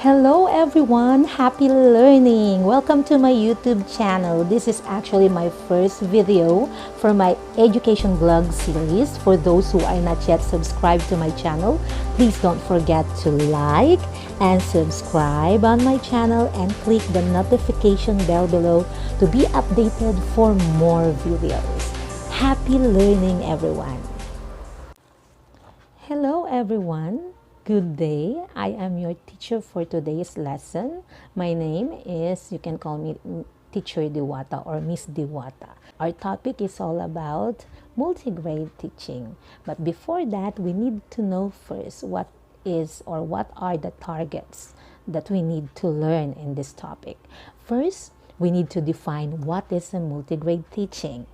Hello everyone, happy learning! Welcome to my YouTube channel. This is actually my first video for my education vlog series. For those who are not yet subscribed to my channel, please don't forget to like and subscribe on my channel and click the notification bell below to be updated for more videos. Happy learning everyone! Hello everyone! Good day. I am your teacher for today's lesson. My name is, you can call me Teacher Diwata or Miss Diwata. Our topic is all about multigrade teaching. But before that, we need to know first what are the targets that we need to learn in this topic. First, we need to define what is a multigrade teaching.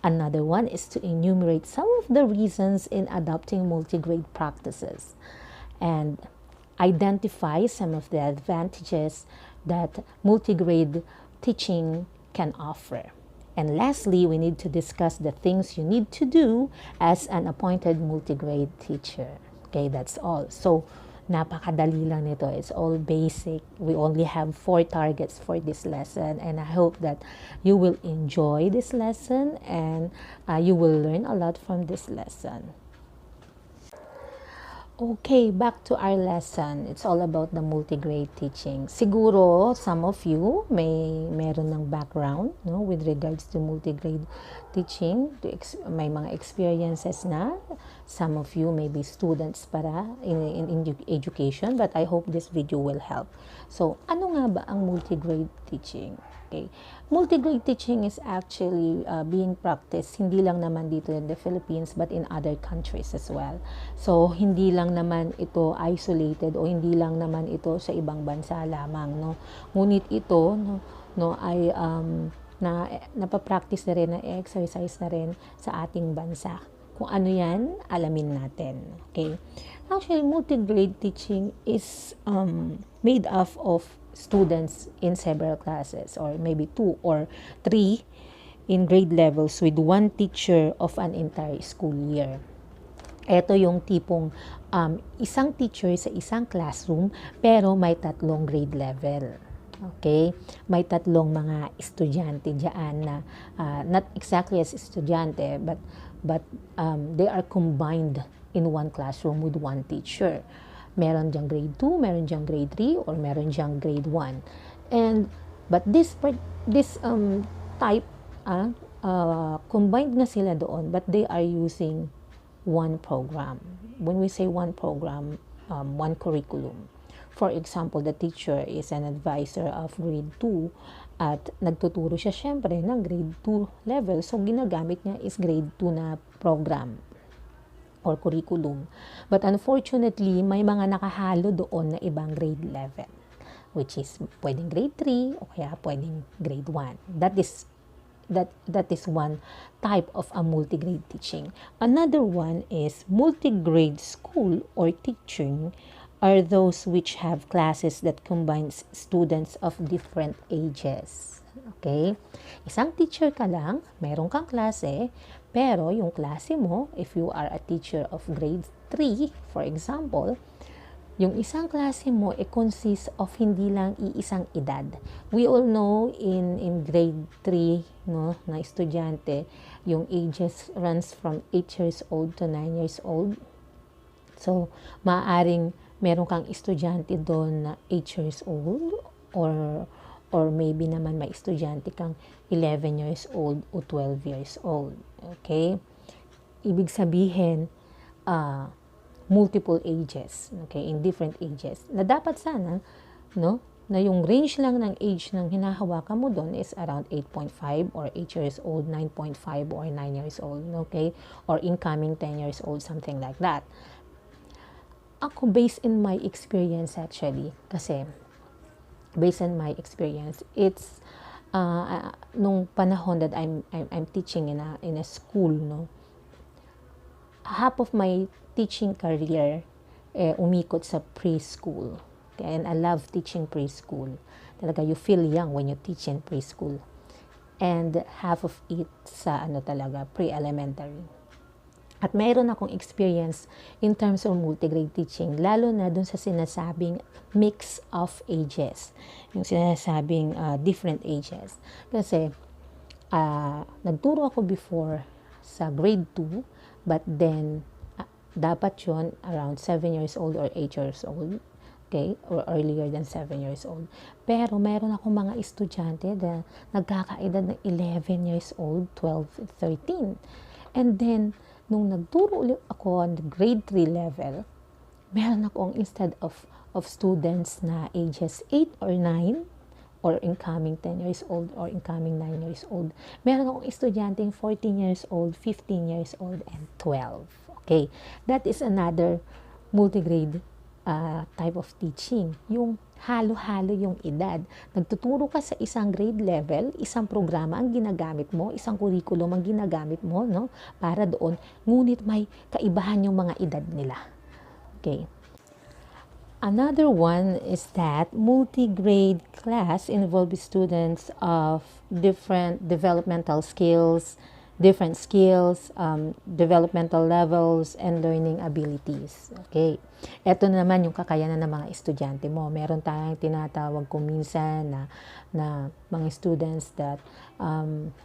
Another one is to enumerate some of the reasons in adopting multigrade practices and identify some of the advantages that multigrade teaching can offer. And lastly, we need to discuss the things you need to do as an appointed multigrade teacher. Okay, that's all. So, napakadali lang nito. It's all basic. We only have 4 targets for this lesson, and I hope that you will enjoy this lesson and you will learn a lot from this lesson. Okay, back to our lesson. It's all about the multigrade teaching. Siguro, some of you meron ng background with regards to multigrade teaching. May mga experiences na. Some of you may be students para in education, but I hope this video will help. So, ano nga ba ang multigrade teaching? Okay. Multigrade teaching is actually being practiced hindi lang naman dito in the Philippines but in other countries as well. So, hindi lang naman ito isolated o hindi lang naman ito sa ibang bansa lamang, no. Ngunit ito ay napapractice na rin, na exercise na rin sa ating bansa. Kung ano yan, alamin natin. Okay? Actually, multigrade teaching is made up of students in several classes or maybe 2 or 3 in grade levels with 1 teacher of an entire school year. Ito yung tipong isang teacher sa isang classroom pero may 3 grade level. Okay? May 3 mga estudyante diyan na not exactly as estudyante but they are combined in 1 classroom with 1 teacher. Meron diyang grade 2, meron diyang grade 3, or meron diyang grade 1. But this type, combined na sila doon, but they are using 1 program. When we say 1 program, 1 curriculum. For example, the teacher is an advisor of grade 2 at nagtuturo siya syempre ng grade 2 level. So, ginagamit niya is grade 2 na program or curriculum. But unfortunately, may mga nakahalo doon na ibang grade level, which is pwedeng grade 3 o kaya pwedeng grade 1. That is one type of a multigrade teaching. Another one is multigrade school or teaching are those which have classes that combines students of different ages. Okay? Isang teacher ka lang, meron kang klase, pero yung klase mo, if you are a teacher of grade 3, for example, yung isang klase mo, consists of hindi lang iisang edad. We all know in grade 3, na estudyante, yung ages runs from 8 years old to 9 years old. So, maaaring meron kang estudyante doon na 8 years old or maybe naman may estudyante kang 11 years old o 12 years old. Okay? Ibig sabihin, multiple ages. Okay? In different ages. Na dapat sana, na yung range lang ng age ng hinahawakan mo doon is around 8.5 or 8 years old, 9.5 or 9 years old. Okay? Or incoming 10 years old, something like that. Ako, based in my experience actually, kasi based on my experience, it's nung panahon that I'm teaching in a school, half of my teaching career umikot sa preschool. Okay? And I love teaching preschool. Talaga, you feel young when you teach in preschool. And half of it sa pre-elementary. At mayroon akong experience in terms of multigrade teaching, lalo na dun sa sinasabing mix of ages. Yung sinasabing different ages. Kasi, nagturo ako before sa grade 2, but then, dapat yun around 7 years old or 8 years old. Okay? Or earlier than 7 years old. Pero, meron ako mga estudyante na nagkakaedad ng 11 years old, 12, 13. And then, nung nagturo ulit ako on the grade 3 level, meron akong instead of students na ages 8 or 9, or incoming 10 years old, or incoming 9 years old, meron akong estudyanteng 14 years old, 15 years old, and 12. Okay, that is another multigrade type of teaching. Yung halo-halo yung edad. Nagtuturo ka sa isang grade level, isang programa ang ginagamit mo, isang curriculum ang ginagamit mo, no? Para doon, ngunit may kaibahan yung mga edad nila. Okay. Another one is that multi-grade class involves students of different developmental skills, developmental levels, and learning abilities. Okay. Ito naman yung kakayanan ng mga estudyante mo. Meron tayong tinatawag kung minsan na mga students that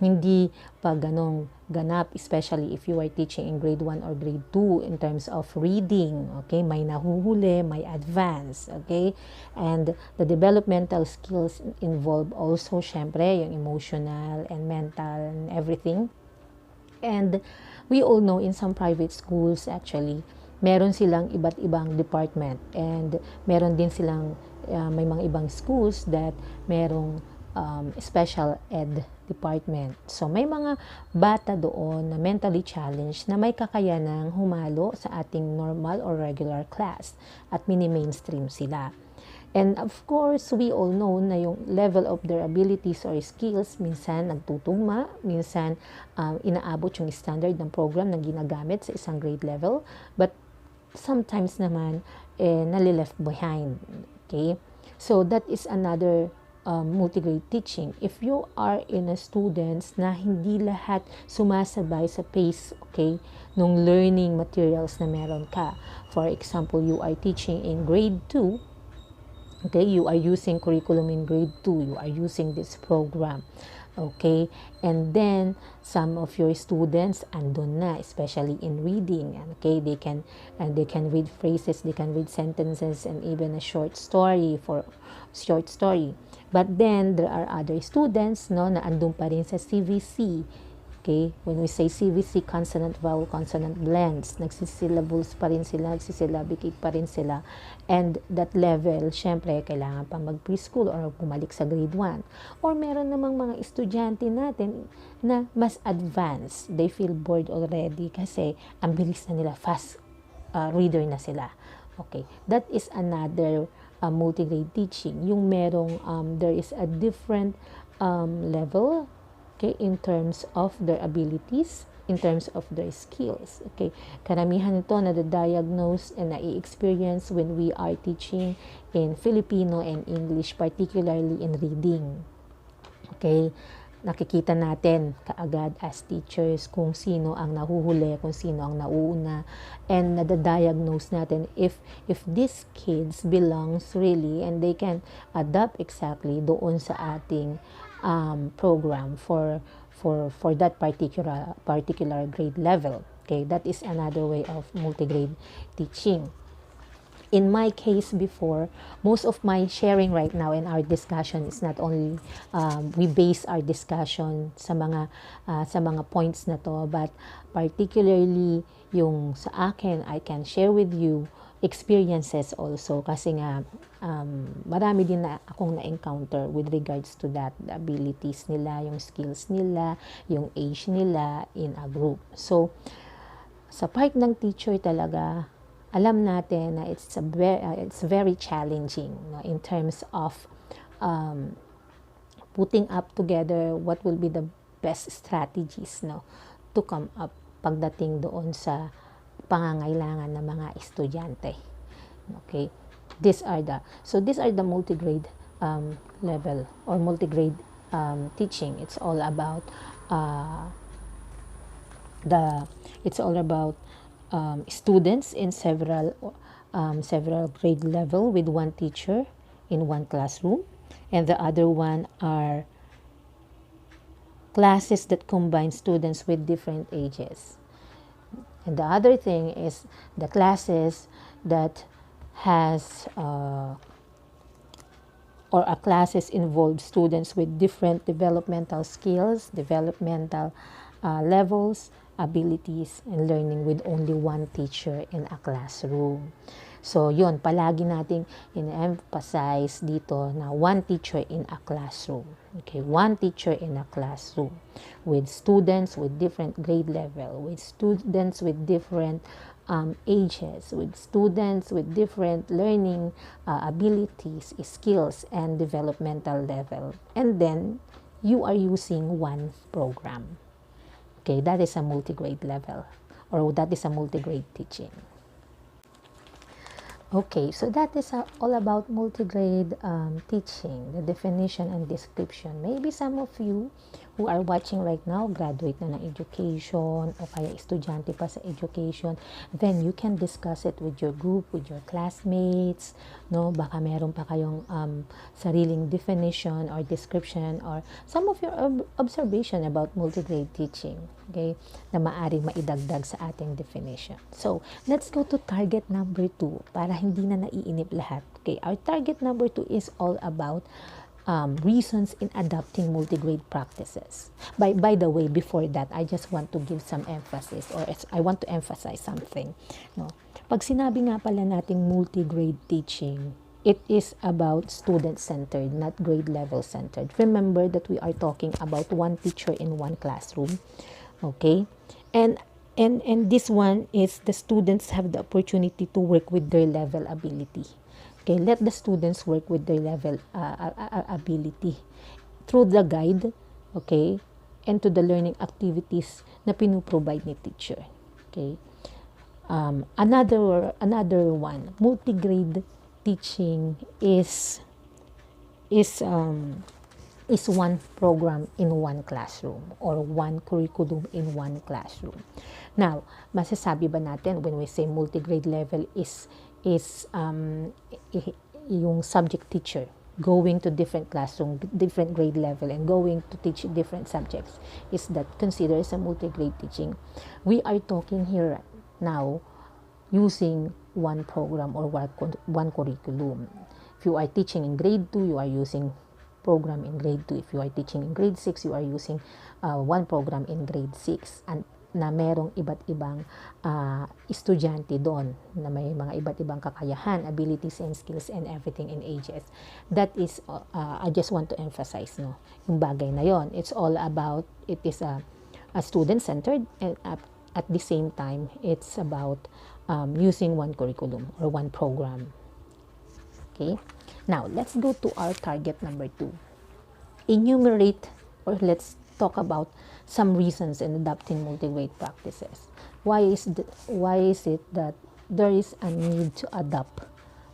hindi pa ganong ganap, especially if you are teaching in grade 1 or grade 2 in terms of reading. Okay, may nahuhuli, may advance. Okay, and the developmental skills involve also, syempre, yung emotional and mental and everything. And we all know in some private schools, actually, meron silang iba't ibang department, and meron din silang may mga ibang schools that merong special ed department. So may mga bata doon na mentally challenged na may kakayanang humalo sa ating normal or regular class at mini-mainstream sila. And of course, we all know na yung level of their abilities or skills, minsan nagtutugma, minsan inaabot yung standard ng program na ginagamit sa isang grade level, but sometimes naman, nalileft behind. Okay? So, that is another multigrade teaching. If you are in a students na hindi lahat sumasabay sa pace, okay, nung learning materials na meron ka. For example, you are teaching in grade 2, okay, you are using curriculum in grade 2, you are using this program. Okay, and then some of your students andun na, especially in reading. Okay, they can read phrases, they can read sentences, and even a short story. But then there are other students, no, na andun pa rin sa CVC. Okay, when we say CVC, consonant, vowel, consonant blends, nagsisyllables pa rin sila, nagsisyllabicate pa rin sila. And that level, syempre, kailangan pa mag-preschool or bumalik sa grade 1. Or meron namang mga estudyante natin na mas advanced. They feel bored already kasi ang bilis na nila, fast reader na sila. Okay, that is another multigrade teaching. Yung merong, there is a different level, okay, in terms of their abilities, in terms of their skills. Okay, karamihan ito na-diagnose and na-experience when we are teaching in Filipino and English, particularly in reading. Okay, nakikita natin kaagad as teachers kung sino ang nahuhuli, kung sino ang nauuna, and na-diagnose natin if these kids belongs really and they can adapt exactly doon sa ating program for that particular grade level. Okay, that is another way of multigrade teaching. In my case before, most of my sharing right now in our discussion is not only we base our discussion sa mga points na to, but particularly yung sa akin, I can share with you experiences also, kasi nga marami din na akong na-encounter with regards to that, the abilities nila, yung skills nila, yung age nila in a group. So sa part ng teacher talaga, alam natin na it's very challenging, no, in terms of putting up together what will be the best strategies, no, to come up pagdating doon sa pangangailangan ng mga estudyante. Okay, these are the multigrade level or multigrade teaching. It's all about students in several several grade level with one teacher in one classroom, and the other one are classes that combine students with different ages. And the other thing is the classes that has or a classes involve students with different developmental skills, developmental levels, abilities, and learning with only one teacher in a classroom. So, yun, palagi nating in-emphasize dito na one teacher in a classroom. Okay, one teacher in a classroom with students with different grade level, with students with different ages, with students with different learning abilities, skills, and developmental level. And then, you are using one program. Okay, that is a multigrade level, or that is a multigrade teaching. Okay, so that is all about multigrade teaching, the definition and description. Maybe some of you who are watching right now, graduate na ng education, o kaya estudyante pa sa education, then you can discuss it with your group, with your classmates, no? Baka meron pa kayong sariling definition or description or some of your observation about multigrade teaching, okay, na maaring maidagdag sa ating definition. So, let's go to target number 2 para hindi na naiinip lahat. Okay, our target number 2 is all about reasons in adopting multigrade practices. By the way, before that, I just want to give some emphasis, or I want to emphasize something. No? Pag sinabi nga pala nating multigrade teaching, it is about student-centered, not grade level-centered. Remember that we are talking about one teacher in one classroom. Okay? And this one is the students have the opportunity to work with their level ability. Okay, let the students work with their level ability through the guide, okay, and to the learning activities na pinuprovide ni teacher. Okay. Another one, multigrade teaching is one program in one classroom or one curriculum in one classroom. Now, masasabi ba natin when we say multigrade level is yung subject teacher going to different classroom, different grade level, and going to teach different subjects, is that considered as a multigrade teaching? We are talking here now using one program or one curriculum. If you are teaching in grade 2, you are using program in grade 2. If you are teaching in grade 6, you are using one program in grade 6. And na merong iba't ibang estudyante doon, na may mga iba't ibang kakayahan, abilities and skills and everything in ages. That is, I just want to emphasize, no, yung bagay na yon. It's all about, it is a student-centered, and at the same time, it's about using one curriculum or one program. Okay? Now, let's go to our target number 2. Enumerate, or let's talk about some reasons in adopting multigrade practices. Why is it that there is a need to adopt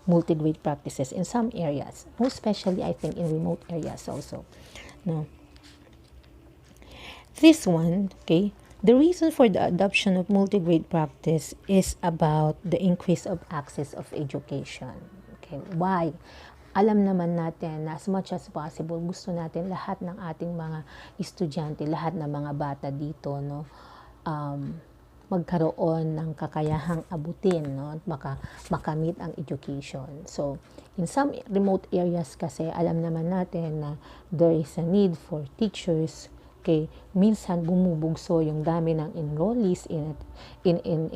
multigrade practices in some areas, most especially I think in remote areas also? No. This one, okay, the reason for the adoption of multigrade practice is about the increase of access of education. Okay, why? Alam naman natin na as much as possible, gusto natin lahat ng ating mga estudyante, lahat ng mga bata dito, no, magkaroon ng kakayahang abutin, no, at makamit ang education. So, in some remote areas kasi, alam naman natin na there is a need for teachers. Okay, minsan bumubugso yung dami ng enrollees in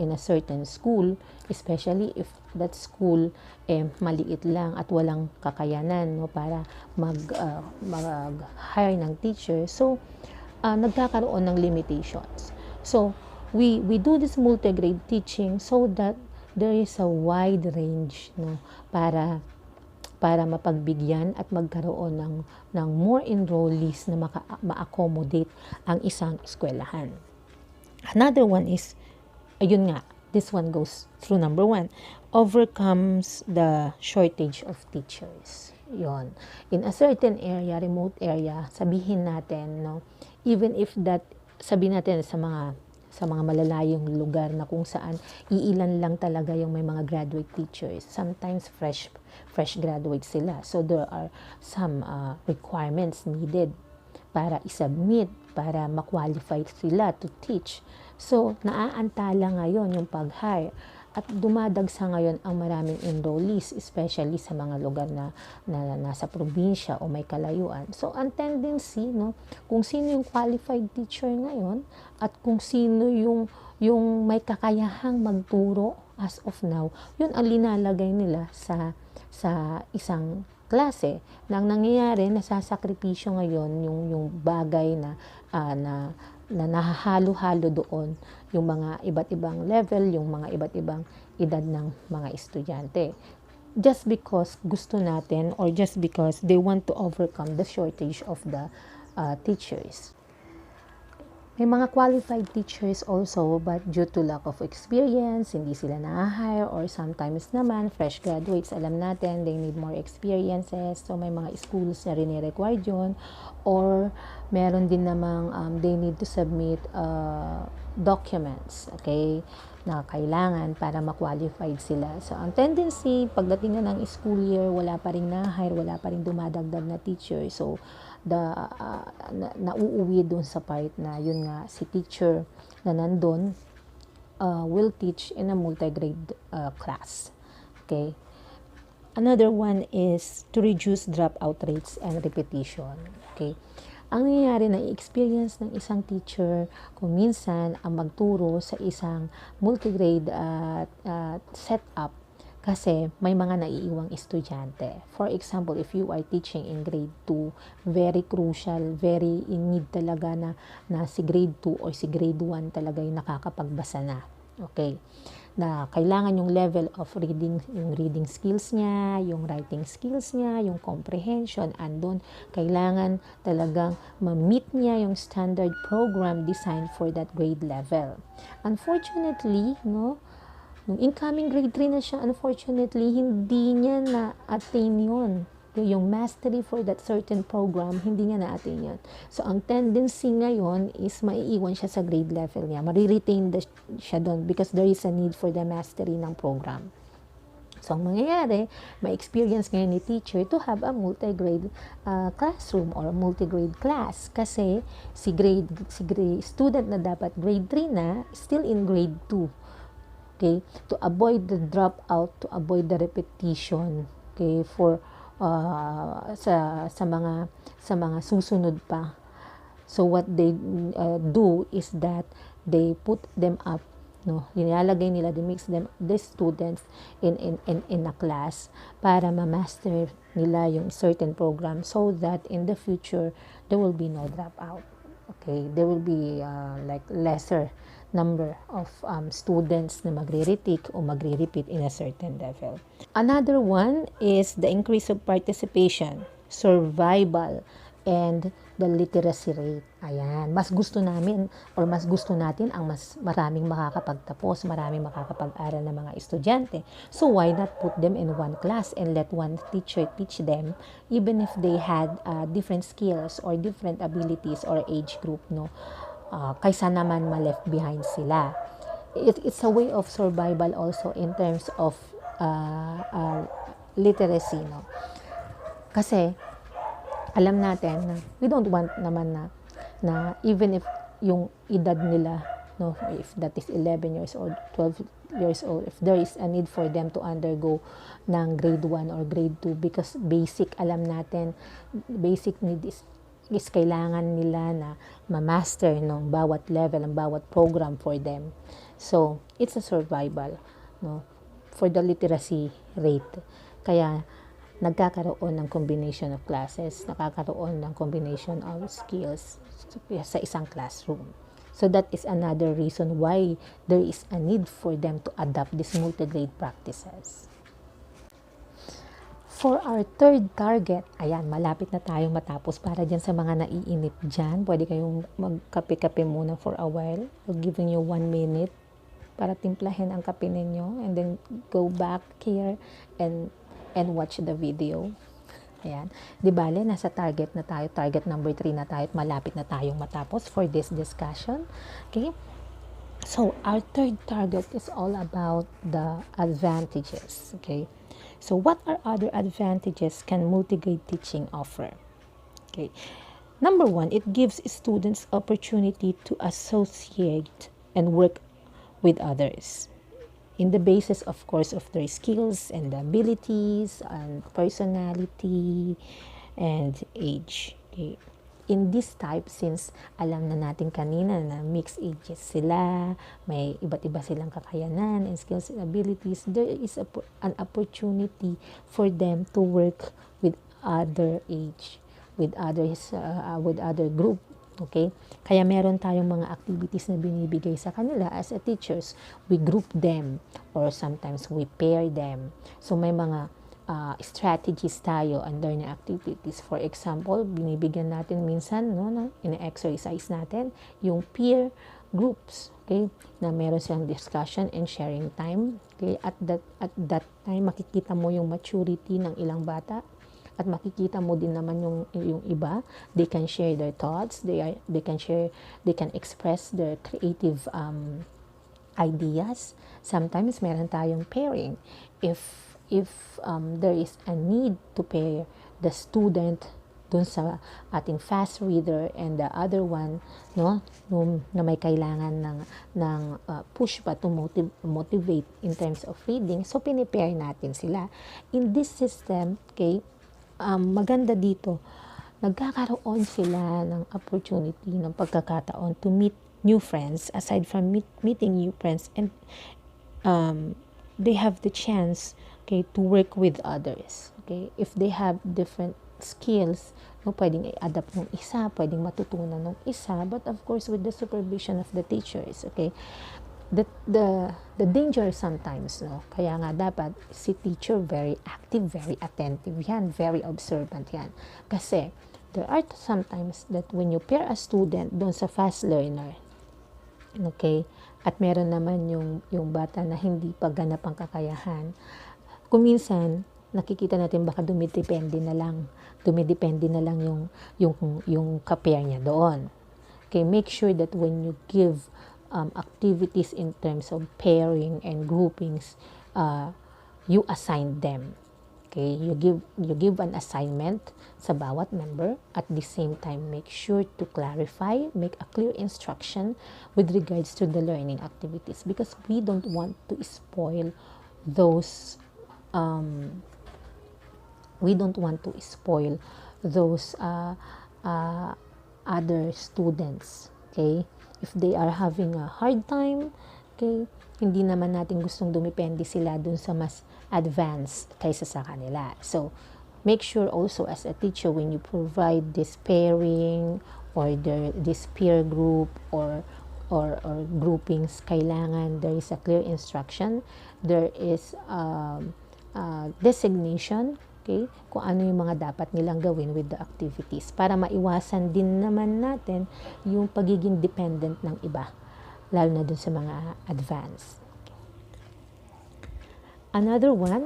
a certain school, especially if that school maliit lang at walang kakayanan, no, para mag-hire ng teacher. So nagkakaroon ng limitations. So we do this multigrade teaching so that there is a wide range, no, para mapagbigyan at magkaroon ng more enrollees na ma-accommodate ang isang eskwelahan. Another one is, ayun nga, this one goes through number 1, overcomes the shortage of teachers. Yon. In a certain area, remote area, sabihin natin, no, even if that, sabihin natin sa mga sa mga malalayong lugar na kung saan iilan lang talaga yung may mga graduate teachers. Sometimes fresh graduates sila. So there are some requirements needed para isubmit, para ma-qualify sila to teach. So naaantala ngayon yung pag-hire. At dumadagsa ngayon ang maraming enrollees, especially sa mga lugar na nasa probinsya o may kalayuan. So, ang tendency, no, kung sino yung qualified teacher ngayon at kung sino yung may kakayahang magturo as of now, yun ang linalagay nila sa isang klase. Nang nangyayari, nasasakripisyo ngayon yung bagay na nahahalo-halo doon yung mga iba't ibang level, yung mga iba't ibang edad ng mga estudyante. Just because gusto natin or just because they want to overcome the shortage of the teachers. May mga qualified teachers also, but due to lack of experience, hindi sila na-hire, or sometimes naman, fresh graduates, alam natin, they need more experiences. So, may mga schools na rin-required yun. Or, meron din namang they need to submit documents, okay, na kailangan para ma-qualified sila. So, ang tendency, pagdating na ng school year, wala pa rin na-hire, wala pa rin dumadagdag na teacher. So, nauuwi dun sa part na yun nga, si teacher na nandun will teach in a multigrade class. Okay? Another one is to reduce dropout rates and repetition. Okay? Ang nangyayari na i-experience ng isang teacher kung minsan ang magturo sa isang multigrade setup kasi may mga naiiwang estudyante. For example, if you are teaching in grade 2, very crucial, very in need talaga na si grade 2 or si grade 1 talaga yung nakakapagbasa na. Okay? Na kailangan yung level of reading, yung reading skills niya, yung writing skills niya, yung comprehension, andun. Kailangan talagang ma-meet niya yung standard program designed for that grade level. Unfortunately, no, nung incoming grade 3 na siya, unfortunately, hindi niya na-attain yun. Yung mastery for that certain program, hindi niya na-attain yun. So, ang tendency ngayon is maiiwan siya sa grade level niya. Mariretain siya doon because there is a need for the mastery ng program. So, ang mangyayari, ma-experience ngayon ni teacher to have a multigrade classroom or multigrade class. Kasi si student na dapat grade 3 na, still in grade 2. Okay, to avoid the dropout, to avoid the repetition, okay, for sa mga susunod pa. So what they do is that they put them up, no, nilalagay nila, they mix them, the students in a class para ma-master nila yung certain program so that in the future there will be no dropout. Okay, there will be like lesser number of students na magre-retake o magre-repeat in a certain level. Another one is the increase of participation, survival, and the literacy rate. Ayan, mas gusto namin or mas gusto natin ang mas maraming makakapagtapos, maraming makakapag-aral na mga estudyante. So why not put them in one class and let one teacher teach them even if they had different skills or different abilities or age group, no? Kaysa naman ma-left behind sila. It's a way of survival also in terms of literacy, no? Kasi alam natin na we don't want naman na even if yung edad nila, no, if that is 11 years old, 12 years old, if there is a need for them to undergo ng grade 1 or grade 2 because basic, alam natin, basic need is kailangan nila na ma-master ng bawat level, ng bawat program for them. So, it's a survival, no, for the literacy rate. Kaya, nagkakaroon ng combination of classes, nakakaroon ng combination of skills sa isang classroom. So, that is another reason why there is a need for them to adopt these multigrade practices. For our third target, ayan, malapit na tayong matapos. Para dyan sa mga naiinip dyan, pwede kayong magkape-kape muna for a while. We're giving you 1 minute para timplahin ang kape ninyo and then go back here and watch the video. Ayan. Di bale, nasa target na tayo. Target number 3 na tayo at malapit na tayong matapos for this discussion. Okay? So our third target is all about the advantages. Okay, so what are other advantages can multigrade teaching offer? Okay, number one, it gives students opportunity to associate and work with others in the basis, of course, of their skills and abilities and personality and age. Okay. In this type, since alam na natin kanina na mixed ages sila, may iba't iba silang kakayanan and skills and abilities, there is an opportunity for them to work with other age, with other group. Okay? Kaya meron tayong mga activities na binibigay sa kanila as a teachers. We group them or sometimes we pair them. So may mga strategies tayo under na activities. For example, binibigyan natin minsan, ina-exercise natin yung peer groups, okay, na meron silang discussion and sharing time. Okay, at that time makikita mo yung maturity ng ilang bata at makikita mo din naman yung iba. They can share their thoughts, they can express their creative ideas. Sometimes meron tayong pairing if there is a need to pair the student dun sa ating fast reader and the other one, na may kailangan ng push pa to motivate in terms of reading, so pinipair natin sila in this system. Okay, maganda dito, nagkakaroon sila ng opportunity, ng pagkakataon to meet new friends. Aside from meeting new friends, and they have the chance, okay, to work with others. Okay, if they have different skills, pwedeng i-adapt ng isa, pwedeng matutunan ng isa, but of course with the supervision of the teachers. Okay, the danger sometimes, kaya nga dapat si teacher very active, very attentive yan, very observant yan, kasi there are sometimes that when you pair a student doon sa fast learner, okay, at meron naman yung bata na hindi pa ganap ang kakayahan, kuminsan nakikita natin baka dumidepende na lang yung ka-pair niya doon. Okay, make sure that when you give activities in terms of pairing and groupings, you assign them. Okay, you give an assignment sa bawat member. At the same time, make sure to clarify, make a clear instruction with regards to the learning activities, because we don't want to spoil those other students. Okay, if they are having a hard time, okay, hindi naman natin gustong dumipende sila dun sa mas advanced kaysa sa kanila. So make sure also as a teacher, when you provide this pairing or this peer group or groupings, kailangan there is a clear instruction, there is designation, okay, kung ano yung mga dapat nilang gawin with the activities, para maiwasan din naman natin yung pagiging dependent ng iba, lalo na dun sa mga advanced. Another one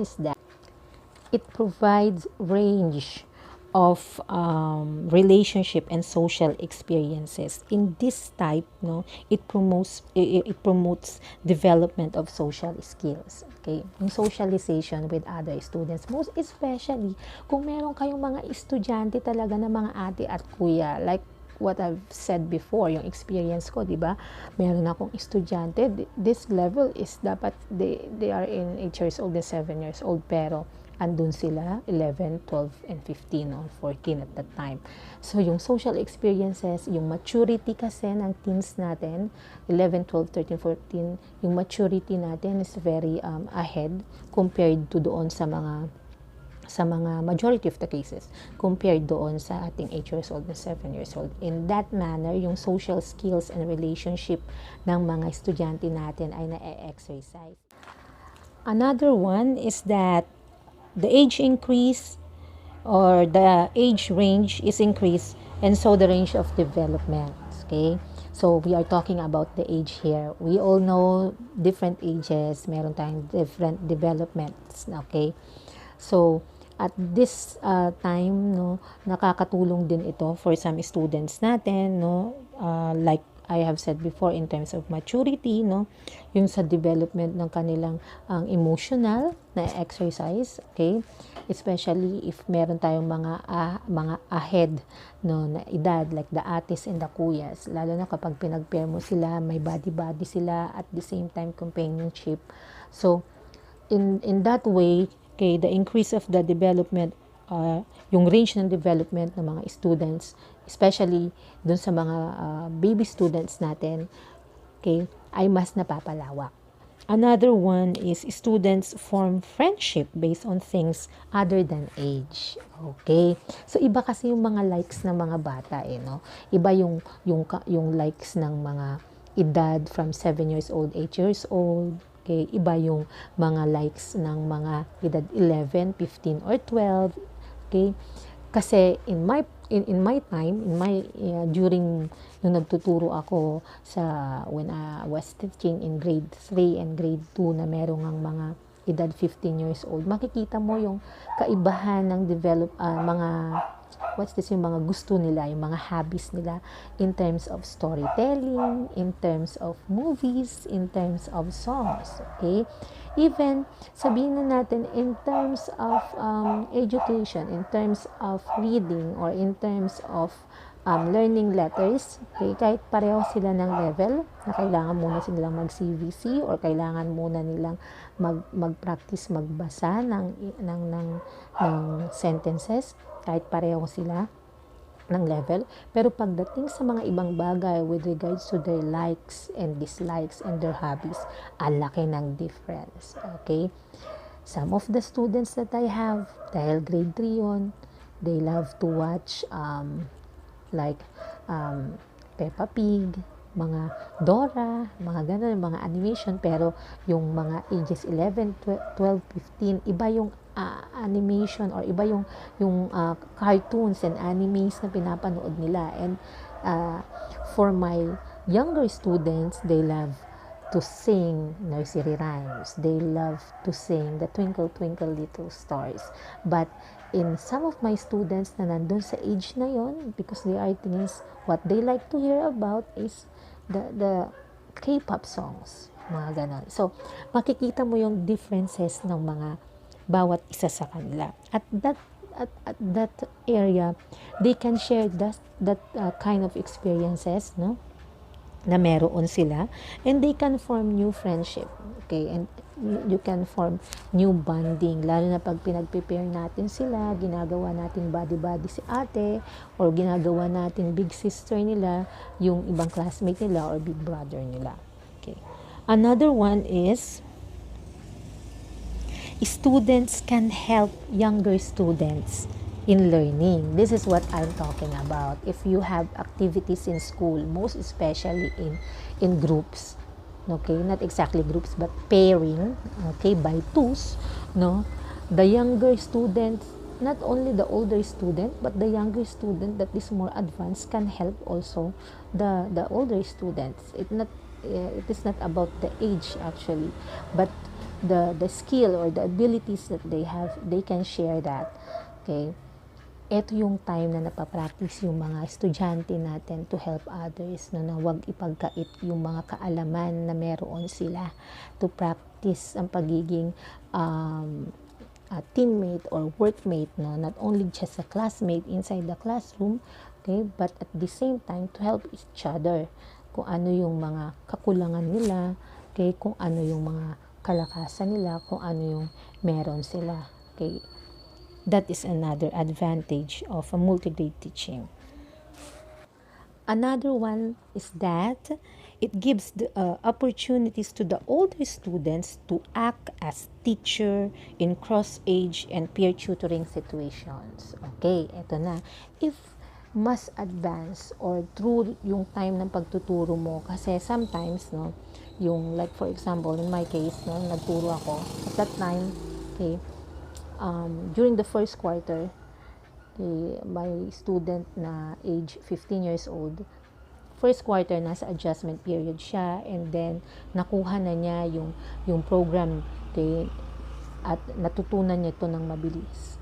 is that it provides range of relationship and social experiences. In this type, it promotes development of social skills. Okay, yung socialization with other students, most especially kung meron kayong mga estudyante talaga na mga ate at kuya, like what I've said before, yung experience ko, di ba? Meron akong estudyante, this level is dapat they are in 8 years old and 7 years old, pero andun sila 11, 12, and 15 or 14 at that time. So yung social experiences, yung maturity kasi ng teens natin, 11, 12, 13, 14, yung maturity natin is very ahead compared to doon sa mga majority of the cases, compared doon sa ating 8 years old and 7 years old. In that manner, yung social skills and relationship ng mga estudyante natin ay na-exercise. Another one is that the age increase or the age range is increased, and so the range of development. Okay, so we are talking about the age here. We all know different ages, meron tayong different developments. Okay, so at this time, nakakatulong din ito for some students natin, like I have said before, in terms of maturity, no, yung sa development ng kanilang emotional na exercise, okay, especially if meron tayong mga ahead, no, na edad, like the ates and the kuyas, lalo na kapag pinag-pair mo sila, may body sila, at the same time companionship. So in that way, okay, the increase of the development, yung range ng development ng mga students, especially dun sa mga baby students natin, okay, ay mas napapalawak. Another one is students form friendship based on things other than age. Okay? So iba kasi yung mga likes ng mga bata no. Iba yung likes ng mga edad from 7 years old, 8 years old. Okay, iba yung mga likes ng mga edad 11, 15 or 12. Okay? Kasi in my time, during nung nagtuturo ako when I was teaching in grade 3 and grade 2 na merong ang mga edad 15 years old, makikita mo yung kaibahan ng yung mga gusto nila, yung mga hobbies nila in terms of storytelling, in terms of movies, in terms of songs. Okay? Even, sabihin na natin, in terms of education, in terms of reading, or in terms of learning letters, okay, kahit pareho sila ng level, na kailangan muna silang mag-CVC or kailangan muna nilang mag-practice magbasa ng sentences, kahit pareho sila ng level, pero pagdating sa mga ibang bagay with regards to their likes and dislikes and their hobbies, ang laki ng difference. Okay? Some of the students that I have, dahil grade 3 yun, they love to watch Peppa Pig, mga Dora, mga ganun, mga animation, pero yung mga ages 11, 12, 15, iba yung animation or iba yung cartoons and animes na pinapanood nila. And for my younger students, they love to sing nursery rhymes. They love to sing the Twinkle Twinkle Little Stars. But in some of my students na nandun sa age na yon, because they are teens, what they like to hear about is the K-pop songs, mga ganon. So makikita mo yung differences ng mga bawat isa sa kanila. At that area, they can share that kind of experiences, no, na meron sila, and they can form new friendship. Okay, and you can form new bonding, lalo na pag pinag-prepare natin sila, ginagawa natin body si ate, or ginagawa natin big sister nila, yung ibang classmate nila or big brother nila. Okay. Another one is students can help younger students in learning. This is what I'm talking about. If you have activities in school, most especially in groups, okay, not exactly groups, but pairing, okay, by twos, no, the younger students, not only the older student, but the younger student that is more advanced can help also the older students. It is not about the age actually, but the skill or the abilities that they have, they can share that. Okay? Ito yung time na napapractice yung mga estudyante natin to help others, no, na wag ipagkait yung mga kaalaman na meron sila, to practice ang pagiging teammate or workmate, no, not only just a classmate inside the classroom, okay, but at the same time to help each other, kung ano yung mga kakulangan nila, okay, kung ano yung mga kalakasan nila, kung ano yung meron sila. Okay, that is another advantage of a multigrade teaching. Another one is that it gives the opportunities to the older students to act as teacher in cross-age and peer tutoring situations. Okay, eto na. If mas advanced or through yung time ng pagtuturo mo, kasi sometimes, no, yung like for example, in my case, no, nagturo ako at that time, okay, during the first quarter, my student na age 15 years old, first quarter, nasa adjustment period siya, and then nakuha na niya yung program, okay, at natutunan niya ito ng mabilis.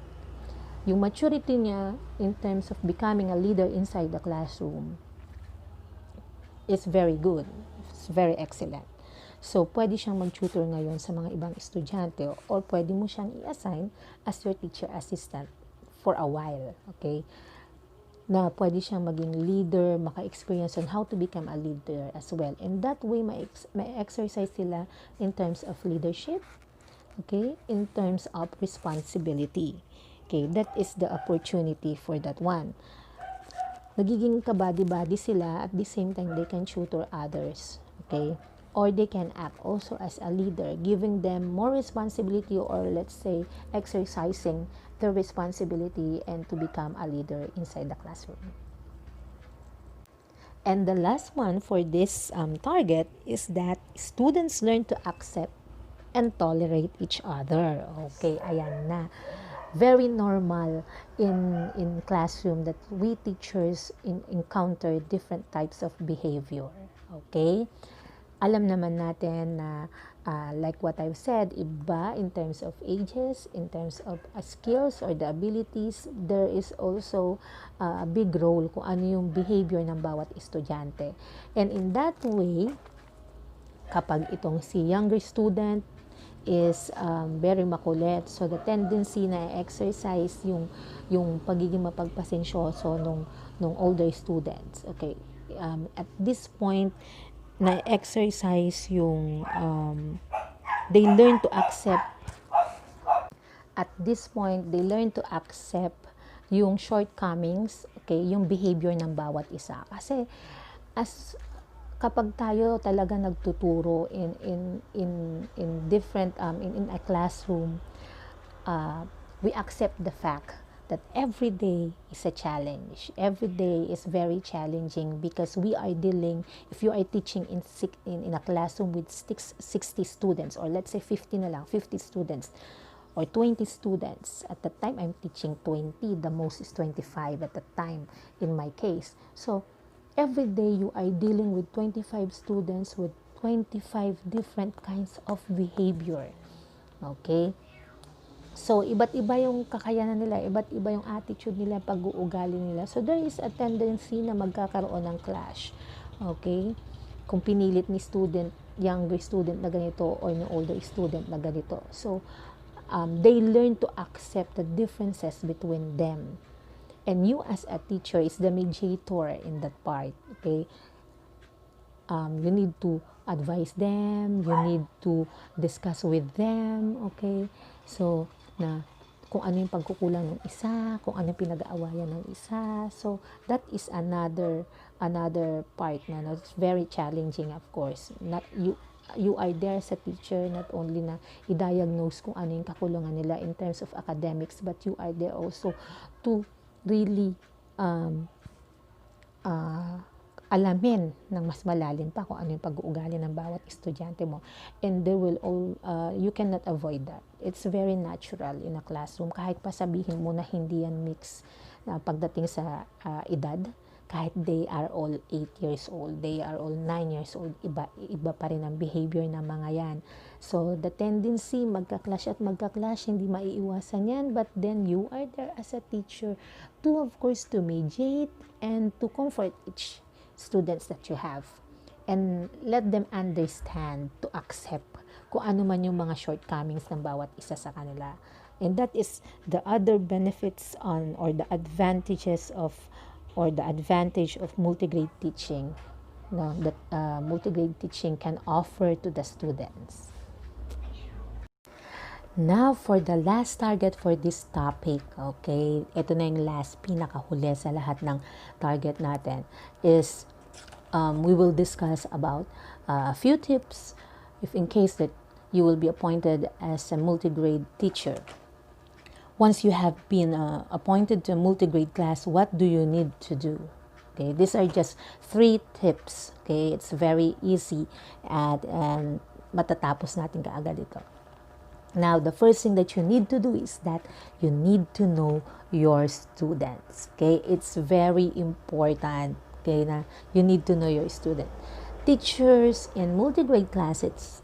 Yung maturity niya in terms of becoming a leader inside the classroom, is very good. It's very excellent. So, pwede siyang mag-tutor ngayon sa mga ibang estudyante or pwede mo siyang i-assign as your teacher assistant for a while. Okay? Na pwede siyang maging leader, maka-experience on how to become a leader as well. And that way, may exercise sila in terms of leadership, okay, in terms of responsibility. Okay, that is the opportunity for that one. Nagiging kabady-body sila, at the same time, they can tutor others, okay? Or they can act also as a leader, giving them more responsibility, or let's say, exercising their responsibility and to become a leader inside the classroom. And the last one for this target is that students learn to accept and tolerate each other. Okay, ayan na. Very normal in classroom that we teachers encounter different types of behavior. Okay? Alam naman natin na like what I've said, iba in terms of ages, in terms of skills or the abilities, there is also a big role kung ano yung behavior ng bawat estudyante. And in that way, kapag itong si younger student is very makulit, so the tendency na exercise yung pagiging mapagpasensyoso nung older students. Okay, at this point na exercise yung they learn to accept. At this point, they learn to accept yung shortcomings, okay, yung behavior ng bawat isa. Kasi kapag tayo talaga nagtuturo in different in a classroom, we accept the fact that every day is a challenge. Every day is very challenging because we are dealing, if you are teaching in a classroom with 60 students, or let's say 50 na lang, 50 students or 20 students. At the time I'm teaching 20, the most is 25 at the time in my case. So every day you are dealing with 25 students with 25 different kinds of behavior. Okay? So, iba't iba yung kakayanan nila, iba't iba yung attitude nila, pag-uugali nila. So, there is a tendency na magkakaroon ng clash. Okay? Kung pinilit ni younger student na ganito or yung older student na ganito. So, they learn to accept the differences between them. And you as a teacher is the mediator in that part, okay? You need to advise them, you need to discuss with them, okay? So, na kung ano yung pagkukulang ng isa, kung ano yung pinag-aawayan ng isa. So, that is another part na that's very challenging, of course. Not you are there as a teacher, not only na i-diagnose kung ano yung kakulangan nila in terms of academics, but you are there also to really alamin ng mas malalim pa kung ano yung pag-uugali ng bawat estudyante mo. And there will you cannot avoid that. It's very natural in a classroom. Kahit pa sabihin mo na hindi yan mix pagdating sa edad, kahit they are all 8 years old, they are all 9 years old, iba pa rin ang behavior ng mga yan. So, the tendency, magka-clash, hindi maiiwasan yan, but then you are there as a teacher to, of course, to mediate and to comfort each students that you have. And let them understand, to accept kung ano man yung mga shortcomings ng bawat isa sa kanila. And that is the other benefits or the advantages of the advantage of multigrade teaching that multigrade teaching can offer to the students. Now, for the last target for this topic, okay, ito na yung last, pinakahuli sa lahat ng target natin, is we will discuss about a few tips if in case that you will be appointed as a multigrade teacher. Once you have been appointed to a multigrade class, what do you need to do? Okay, these are just 3 tips. Okay, it's very easy and matatapos natin kaagad ito. Now, the first thing that you need to do is that you need to know your students. Okay, it's very important. Okay, na you need to know your student. Teachers in multigrade classes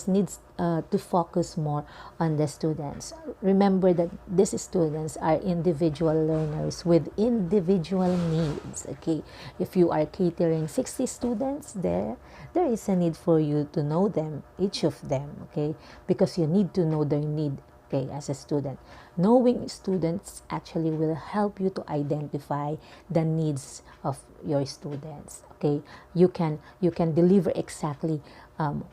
needs to focus more on the students. Remember that these students are individual learners with individual needs. Okay, if you are catering 60 students, there is a need for you to know them, each of them. Okay, because you need to know their need. Okay, as a student, knowing students actually will help you to identify the needs of your students. Okay, you can deliver exactly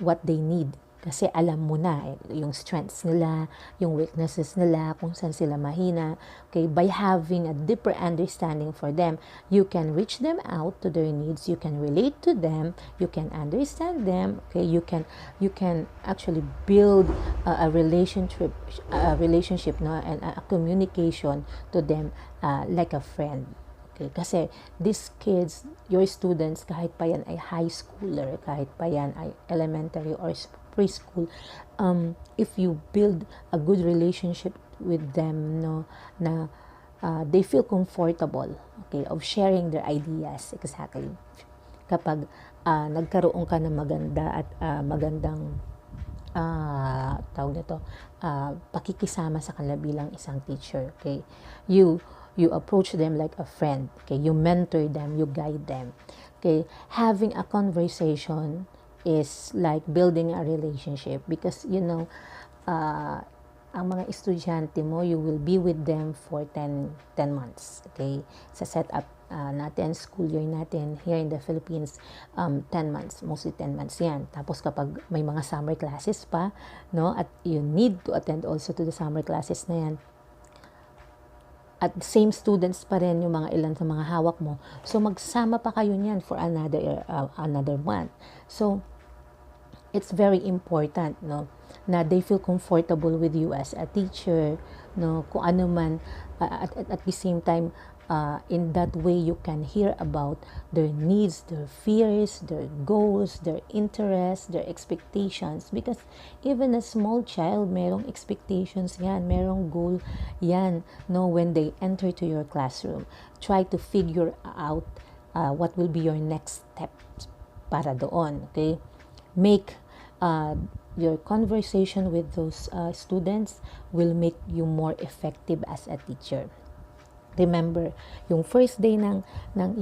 what they need kasi alam mo na yung strengths nila, yung weaknesses nila, kung saan sila mahina. Okay, by having a deeper understanding for them, you can reach them out to their needs, you can relate to them, you can understand them. Okay, you can actually build a relationship no, and a communication to them like a friend. Okay, kasi these kids, your students, kahit pa yan ay high schooler, kahit pa yan ay elementary or preschool, if you build a good relationship with them, no, na they feel comfortable, okay, of sharing their ideas, exactly. Kapag nagkaroon ka ng maganda at magandang tawag nito, pakikisama sa kanila bilang isang teacher, okay, you approach them like a friend, okay, you mentor them, you guide them, okay. Having a conversation is like building a relationship because ang mga estudyante mo, you will be with them for 10 months, okay. Sa setup natin, school year natin here in the Philippines, 10 months, mostly 10 months yan. Tapos kapag may mga summer classes pa, no, at you need to attend also to the summer classes na yan, at same students pa rin yung mga ilan sa mga hawak mo, so magsama pa kayo niyan for another month. So it's very important, no, na they feel comfortable with you as a teacher, no, kung ano man, at the same time, in that way you can hear about their needs, their fears, their goals, their interests, their expectations, because even a small child, merong expectations yan, merong goal yan, no, when they enter to your classroom. Try to figure out what will be your next steps para doon, okay. Make your conversation with those students will make you more effective as a teacher. Remember, yung first day ng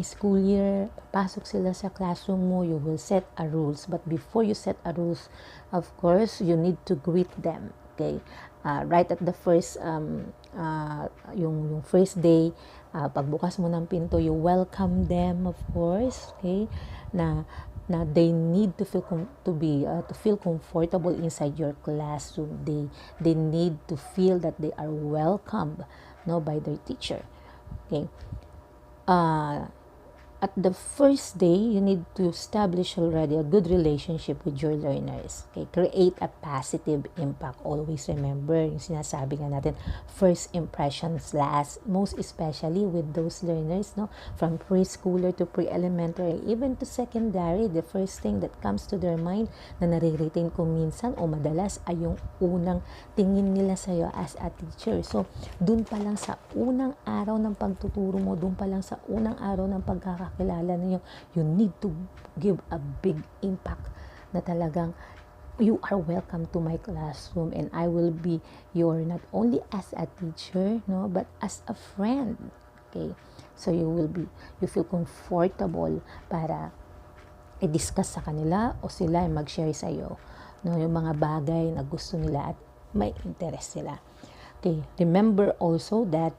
school year, pasok sila sa classroom mo, you will set a rules. But before you set a rules, of course, you need to greet them. Okay? Right at the first, yung first day, pagbukas mo ng pinto, you welcome them, of course. Okay? Na they need to feel comfortable inside your classroom. They need to feel that they are welcomed, no, by their teacher. Okay. At the first day, you need to establish already a good relationship with your learners. Okay? Create a positive impact. Always remember, yung sinasabi nga natin, first impressions last. Most especially with those learners, no? From preschooler to pre-elementary, even to secondary, the first thing that comes to their mind na nare-retain ko minsan o madalas ay yung unang tingin nila sa'yo as a teacher. So, dun pa lang sa unang araw ng pagtuturo mo, dun pa lang sa unang araw ng pagkakakilala ninyo, you need to give a big impact na talagang you are welcome to my classroom and I will be your not only as a teacher, no, but as a friend. Okay, so you feel comfortable para i-discuss sa kanila o sila ay mag-share sa iyo, no, yung mga bagay na gusto nila at may interest sila. Okay, remember also that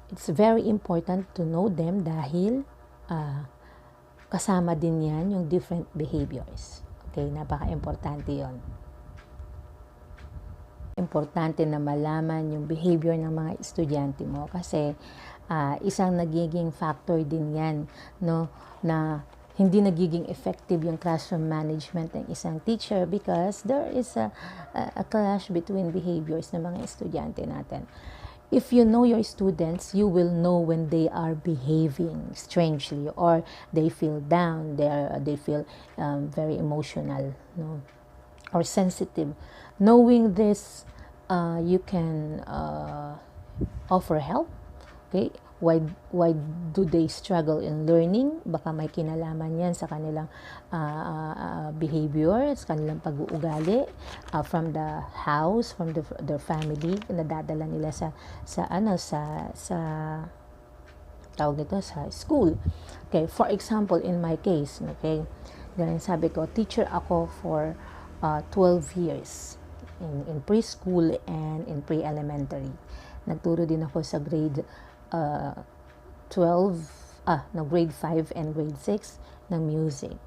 it's very important to know them dahil kasama din yan yung different behaviors. Okay, napaka-importante yon. Importante na malaman yung behavior ng mga estudyante mo kasi isang nagiging factor din yan, no, na hindi nagiging effective yung classroom management ng isang teacher because there is a clash between behaviors ng mga estudyante natin. If you know your students, you will know when they are behaving strangely or they feel down, they feel very emotional, no, or sensitive. Knowing this, you can offer help, okay, why do they struggle in learning? Baka may kinalaman yan sa kanilang behavior, sa kanilang pag-uugali from the house, from their family, nadadala nila sa tawag nito, sa school. Okay, for example, in my case, okay, ganun sabi ko, teacher ako for 12 years in preschool and in pre-elementary. Nagturo din ako sa grade 5 and grade 6 ng music.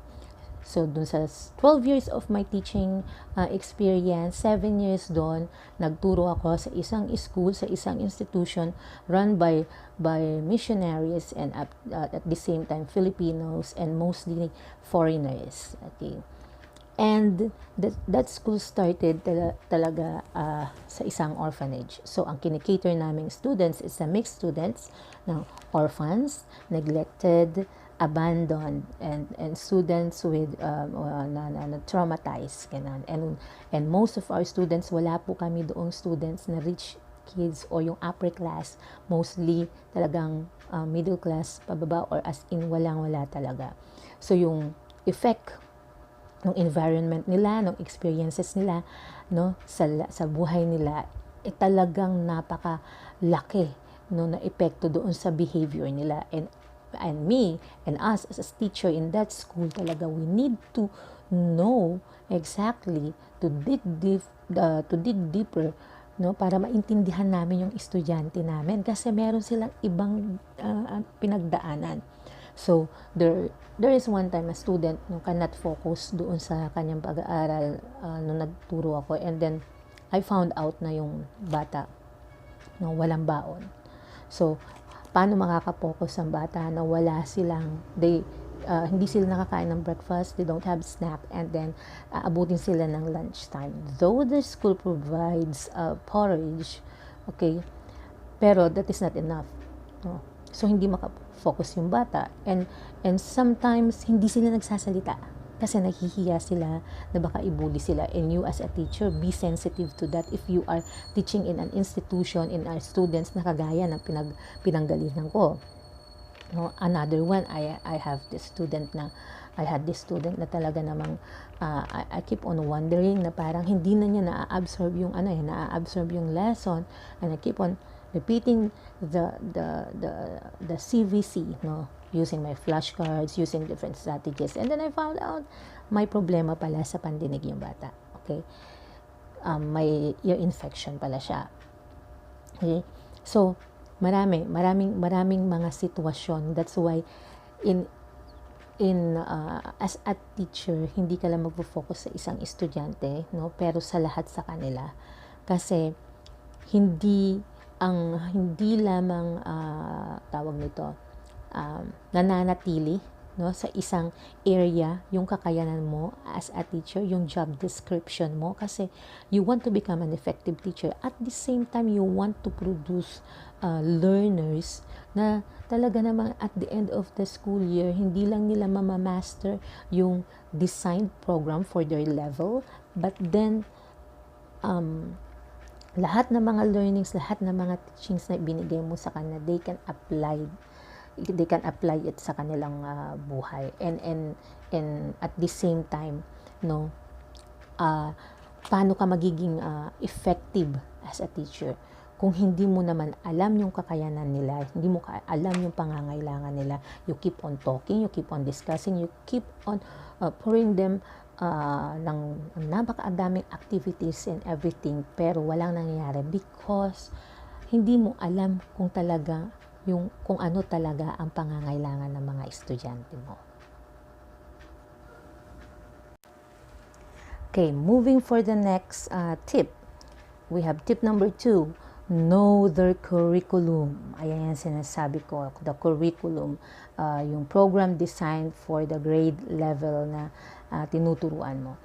So, dun sa 12 years of my teaching experience, 7 years doon, nagturo ako sa isang school, sa isang institution run by missionaries and at the same time Filipinos and mostly foreigners. Okay. And that school started talaga sa isang orphanage. So, ang kinikater naming students is a mixed students ng orphans, neglected, abandoned, and students with traumatized. And most of our students, wala po kami doong students na rich kids o yung upper class. Mostly talagang middle class pababa or as in walang-wala talaga. So, yung effect ng environment nila, ng experiences nila, no, sa buhay nila, talagang napakalaki, no, na epekto doon sa behavior nila. And me and us as a teacher in that school, talaga we need to know exactly, to dig deeper, no, para maintindihan namin yung estudyante namin kasi meron silang ibang pinagdaanan. So there is one time a student no cannot focus doon sa kanyang pag-aaral nung nagturo ako, and then I found out na yung bata no walang baon. So paano makaka-focus ang bata na wala silang hindi sila nakakain ng breakfast, they don't have snack, and then abutin sila ng lunchtime. Though the school provides porridge, okay, pero that is not enough. No? So hindi maka-focus yung bata, and sometimes hindi sila nagsasalita kasi nahihiya sila na baka ibuli sila. And you as a teacher, be sensitive to that if you are teaching in an institution, in our students na kagaya ng pinanggalingan ko. No, another one, I had this student na talaga namang I keep on wondering na parang hindi na niya na-absorb yung lesson, and I keep on repeating the CVC, no, using my flashcards, using different strategies, and then I found out may problema pala sa pandinig yung bata. Okay, may ear infection pala siya. Okay, so maraming mga sitwasyon. That's why as a teacher, hindi ka lang magfo-focus sa isang estudyante, no, pero sa lahat sa kanila, kasi hindi lamang tawag nito nananatili, no, sa isang area yung kakayanan mo as a teacher, yung job description mo, kasi you want to become an effective teacher. At the same time, you want to produce learners na talaga naman at the end of the school year, hindi lang nila mamamaster yung designed program for their level, but then lahat ng mga learnings, lahat ng mga teachings na ibinigay mo sa kanila, they can apply it sa kanilang buhay. And at the same time, no, paano ka magiging effective as a teacher kung hindi mo naman alam yung kakayanan nila, hindi mo alam yung pangangailangan nila. You keep on talking, you keep on discussing, you keep on pouring them ng napakadaming activities and everything, pero walang nangyayari because hindi mo alam kung ano talaga ang pangangailangan ng mga estudyante mo. Okay, moving for the next tip. We have tip number 2. Know their curriculum. Ayan yung sinasabi ko, the curriculum, yung program designed for the grade level na tinuturuan mo.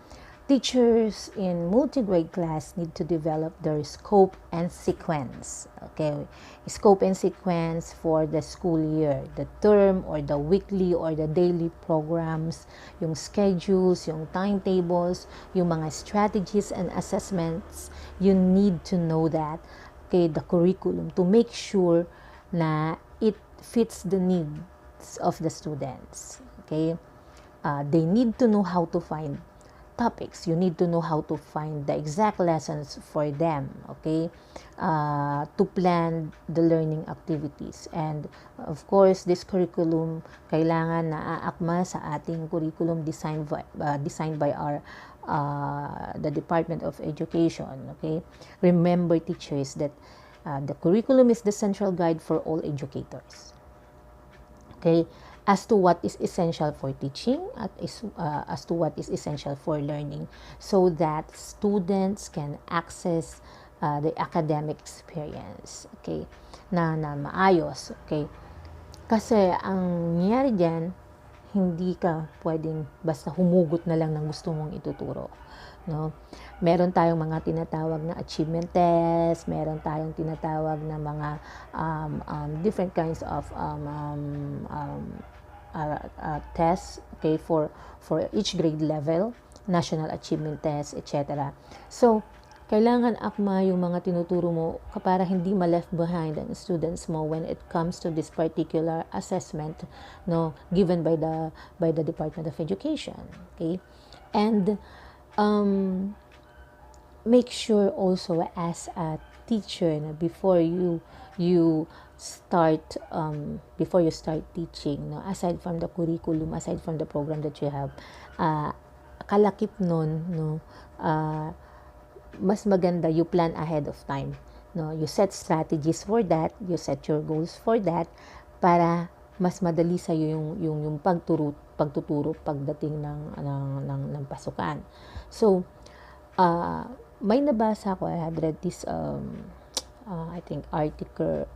Teachers in multigrade class need to develop their scope and sequence. Okay, scope and sequence for the school year, the term or the weekly or the daily programs, yung schedules, yung timetables, yung mga strategies and assessments. You need to know that, okay, the curriculum, to make sure na it fits the needs of the students. Okay, they need to know how to find topics. You need to know how to find the exact lessons for them, okay, to plan the learning activities. And of course, this curriculum kailangan na aakma sa ating curriculum designed by our the Department of Education. Okay, remember, teachers, that the curriculum is the central guide for all educators. Okay, as to what is essential for teaching, as to what is essential for learning, so that students can access the academic experience, okay, na maayos, okay. Kasi ang nangyari dyan, hindi ka pwedeng basta humugot na lang ng gusto mong ituturo, no? Meron tayong mga tinatawag na achievement test, meron tayong tinatawag na mga different kinds of tests, okay, for each grade level, national achievement test, etc. So, kailangan akma yung mga tinuturo mo para hindi ma-left behind ang students mo when it comes to this particular assessment, no, given by the Department of Education, okay? And make sure also as a teacher na before you start teaching, no, aside from the curriculum, aside from the program that you have, kalakip nun, no, mas maganda you plan ahead of time, no, you set strategies for that, you set your goals for that, para mas madali sa yung pagtuturo pagdating ng pasukan. So may nabasa ko, I had read this I think article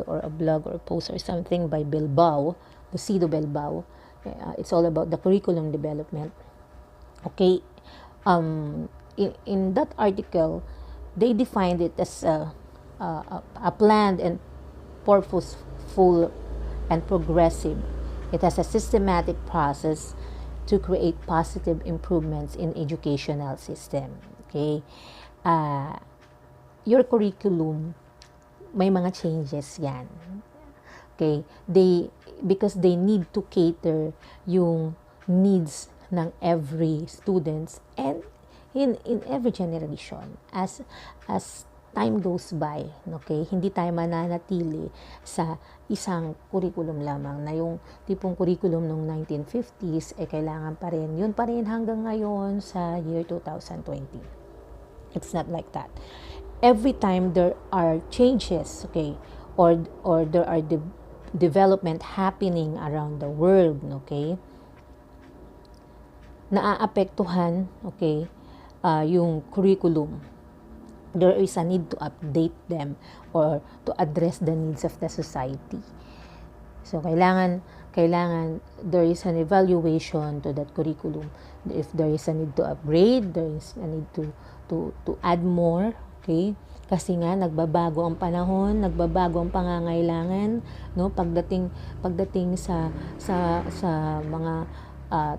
or a blog or post or something by Lucido Bilbao. It's all about the curriculum development. Okay, in that article, they defined it as a planned and purposeful and progressive. It has a systematic process to create positive improvements in educational system. Okay, your curriculum, may mga changes yan. Okay, because they need to cater yung needs ng every students and in every generation as time goes by. Okay, hindi tayo mananatili sa isang curriculum lamang na yung tipong curriculum ng 1950s kailangan pa rin, yun pa rin hanggang ngayon sa year 2020. It's not like that. Every time there are changes, okay, or there are development happening around the world, okay, naaapektuhan, okay, yung curriculum. There is a need to update them or to address the needs of the society. So, kailangan there is an evaluation to that curriculum. If there is a need to upgrade, there is a need to add more, okay? Kasi nga nagbabago ang panahon, nagbabago ang pangangailangan, no? Pagdating sa mga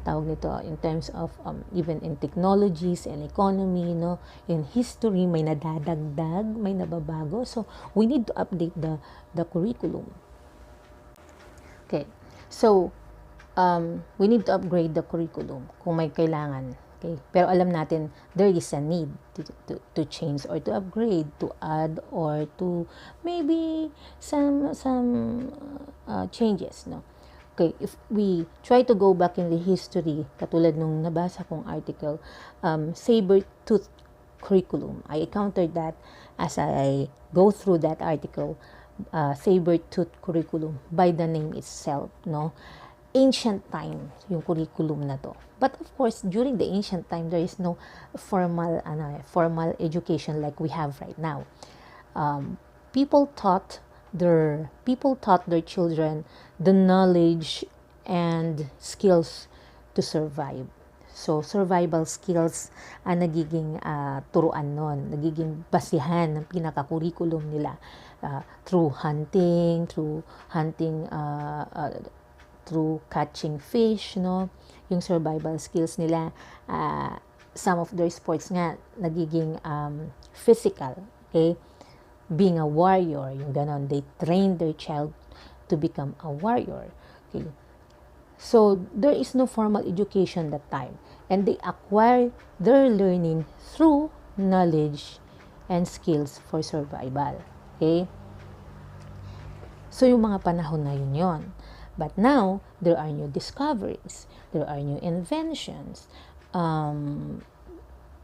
tawag nito in terms of even in technologies and economy, no, in history, may nadadagdag, may nababago, so we need to update the curriculum. Okay, so we need to upgrade the curriculum kung may kailangan. Okay, pero alam natin there is a need to change or to upgrade, to add or to maybe some changes, no. Okay, if we try to go back in the history, katulad nung nabasa kong article, saber-tooth curriculum. I encountered that as I go through that article, saber-tooth curriculum by the name itself, no? Ancient time yung curriculum na to. But of course, during the ancient time, there is no formal education like we have right now. People taught their children the knowledge and skills to survive. So, survival skills ang nagiging turuan nun, nagiging basihan ng pinaka-curriculum nila through hunting, through catching fish, no? Yung survival skills nila, some of their sports nga nagiging physical, okay? Being a warrior, yung ganon, they train their child to become a warrior. Okay. So there is no formal education that time, and they acquire their learning through knowledge and skills for survival. Okay? So yung mga panahon na yun. But now, there are new discoveries, there are new inventions.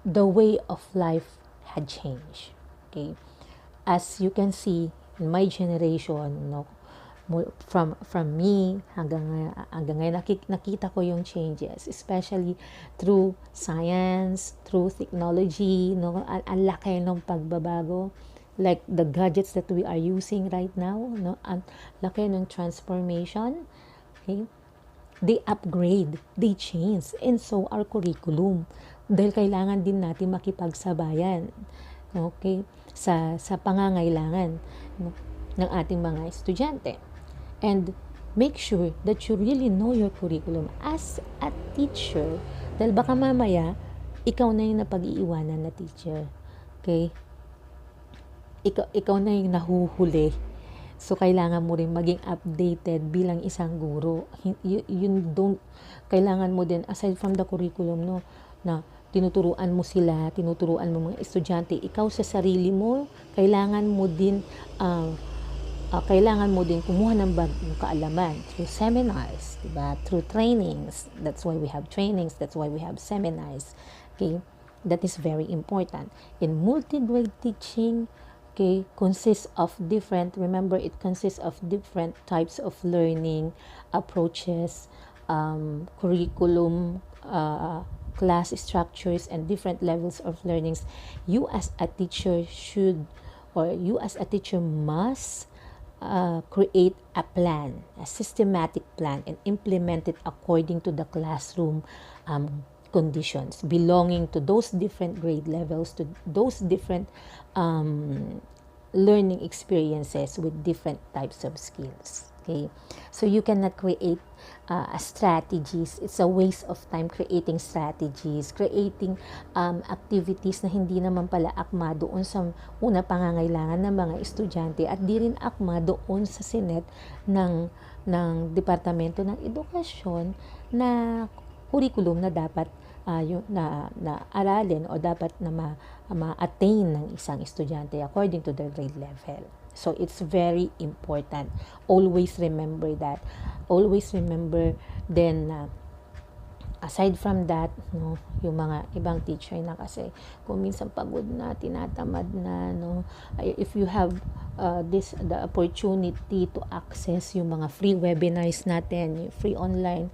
The way of life had changed. Okay? As you can see, in my generation, no, from me hanggang ngayon nakita ko yung changes, especially through science, through technology, no, ang laki ng pagbabago, like the gadgets that we are using right now, no, ang laki ng transformation. Okay, they upgrade, they change, and so our curriculum, dahil kailangan din natin makipagsabayan, okay, sa pangangailangan, no, ng ating mga estudyante. And make sure that you really know your curriculum as a teacher. Dahil baka mamaya, ikaw na yung napag-iiwanan na teacher. Okay? Ikaw na yung nahuhuli. So, kailangan mo rin maging updated bilang isang guro. Kailangan mo din, aside from the curriculum, no, na tinuturuan mo sila, tinuturuan mo mga estudyante, ikaw sa sarili mo, kailangan mo din kumuha ng bagong kaalaman through seminars, diba? Through trainings. That's why we have trainings. That's why we have seminars. Okay? That is very important. In multigrade teaching, okay, consists of different types of learning approaches, curriculum, class structures, and different levels of learnings. You as a teacher must create a plan, a systematic plan, and implement it according to the classroom conditions belonging to those different grade levels, to those different learning experiences with different types of skills. Okay, so you cannot create strategies. It's a waste of time creating strategies, creating activities na hindi naman pala akma doon sa pangangailangan ng mga estudyante, at di rin akma doon sa sinet ng Departamento ng Edukasyon na curriculum na dapat na aralin o dapat na ma-attain ng isang estudyante according to their grade level. So, it's very important. Always remember that. Always remember then aside from that, no, yung mga ibang teacher na kasi kung minsan pagod na, tinatamad na, no, if you have the opportunity to access yung mga free webinars natin, yung free online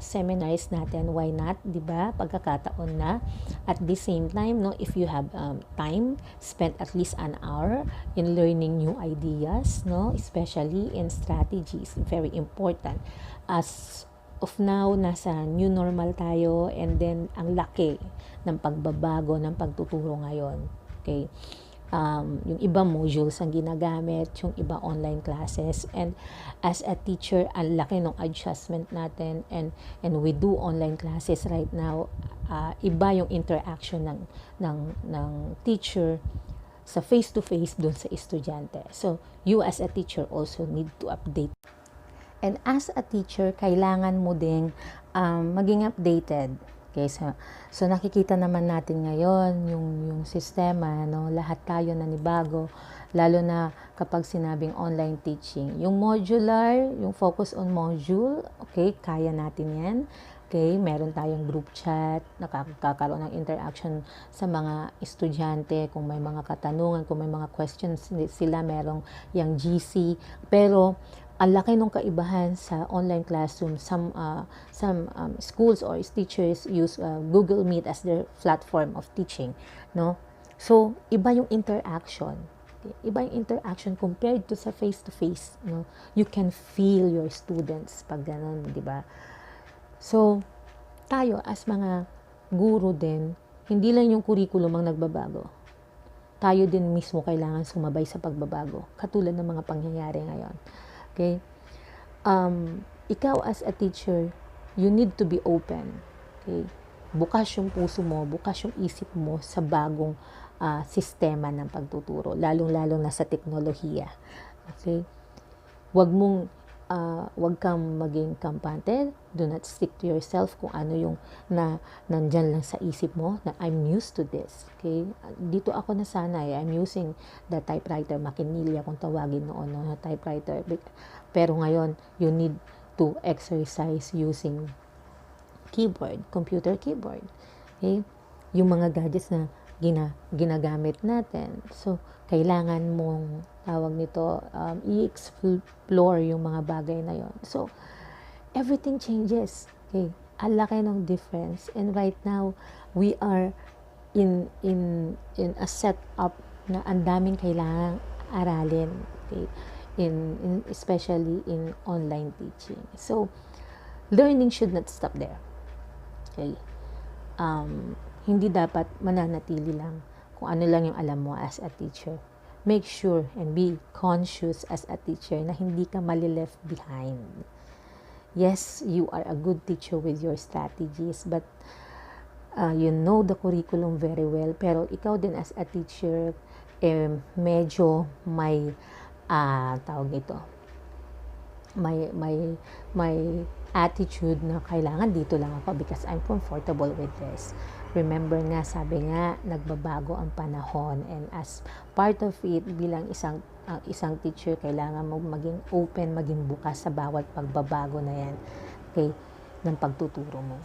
seminars natin, why not, di ba? Pagkakataon na. At the same time, no, if you have time, spend at least an hour in learning new ideas, no, especially in strategies. Very important. As of now, nasa new normal tayo, and then ang laki ng pagbabago ng pagtuturo ngayon. Okay? Yung iba modules ang ginagamit, yung iba online classes, and as a teacher, ang laki ng adjustment natin, and we do online classes right now. Iba yung interaction ng teacher sa face-to-face doon sa estudyante. So, you as a teacher also need to update. And as a teacher, kailangan mo ding maging updated. Okay, so nakikita naman natin ngayon yung sistema, no, lahat tayo nanibago, lalo na kapag sinabing online teaching. Yung modular, yung focus on module, okay, kaya natin yan. Okay, meron tayong group chat, nakakakaroon ng interaction sa mga estudyante, kung may mga katanungan, kung may mga questions sila, merong yung GC. Pero ang laki ng kaibahan sa online classroom. Some schools or teachers use Google Meet as their platform of teaching, no? So, iba yung interaction. Iba yung interaction compared to sa face-to-face, no? You can feel your students pag ganun, di ba? So, tayo as mga guro din, hindi lang yung curriculum ang nagbabago. Tayo din mismo kailangan sumabay sa pagbabago, katulad ng mga pangyayari ngayon. Okay? Ikaw as a teacher, you need to be open. Okay? Bukas yung puso mo, bukas yung isip mo sa bagong sistema ng pagtuturo, lalong-lalo na sa teknolohiya. Okay? wag kang maging kampante. Do not stick to yourself kung ano yung nandyan lang sa isip mo na I'm used to this. Okay? Dito ako nasanay. I'm using the typewriter, makinilya kung tawagin noon, no, na typewriter. Pero ngayon, you need to exercise using keyboard, computer keyboard. Okay? Yung mga gadgets na ginagamit natin. So, kailangan mong i-explore yung mga bagay na yon. So, everything changes. Okay? Ang laki ng difference. And right now, we are in a setup na ang daming kailangang aralin. Okay? Especially in online teaching. So, learning should not stop there. Okay? Hindi dapat mananatili lang kung ano lang yung alam mo as a teacher. Make sure and be conscious as a teacher na hindi ka mali-left behind. Yes, you are a good teacher with your strategies, but you know the curriculum very well. Pero ikaw din as a teacher, medyo may may attitude na kailangan dito lang ako because I'm comfortable with this. Remember nga, sabi nga, nagbabago ang panahon, and as part of it, bilang isang teacher, kailangan mo maging open, maging bukas sa bawat pagbabago na yan, okay, ng pagtuturo mo.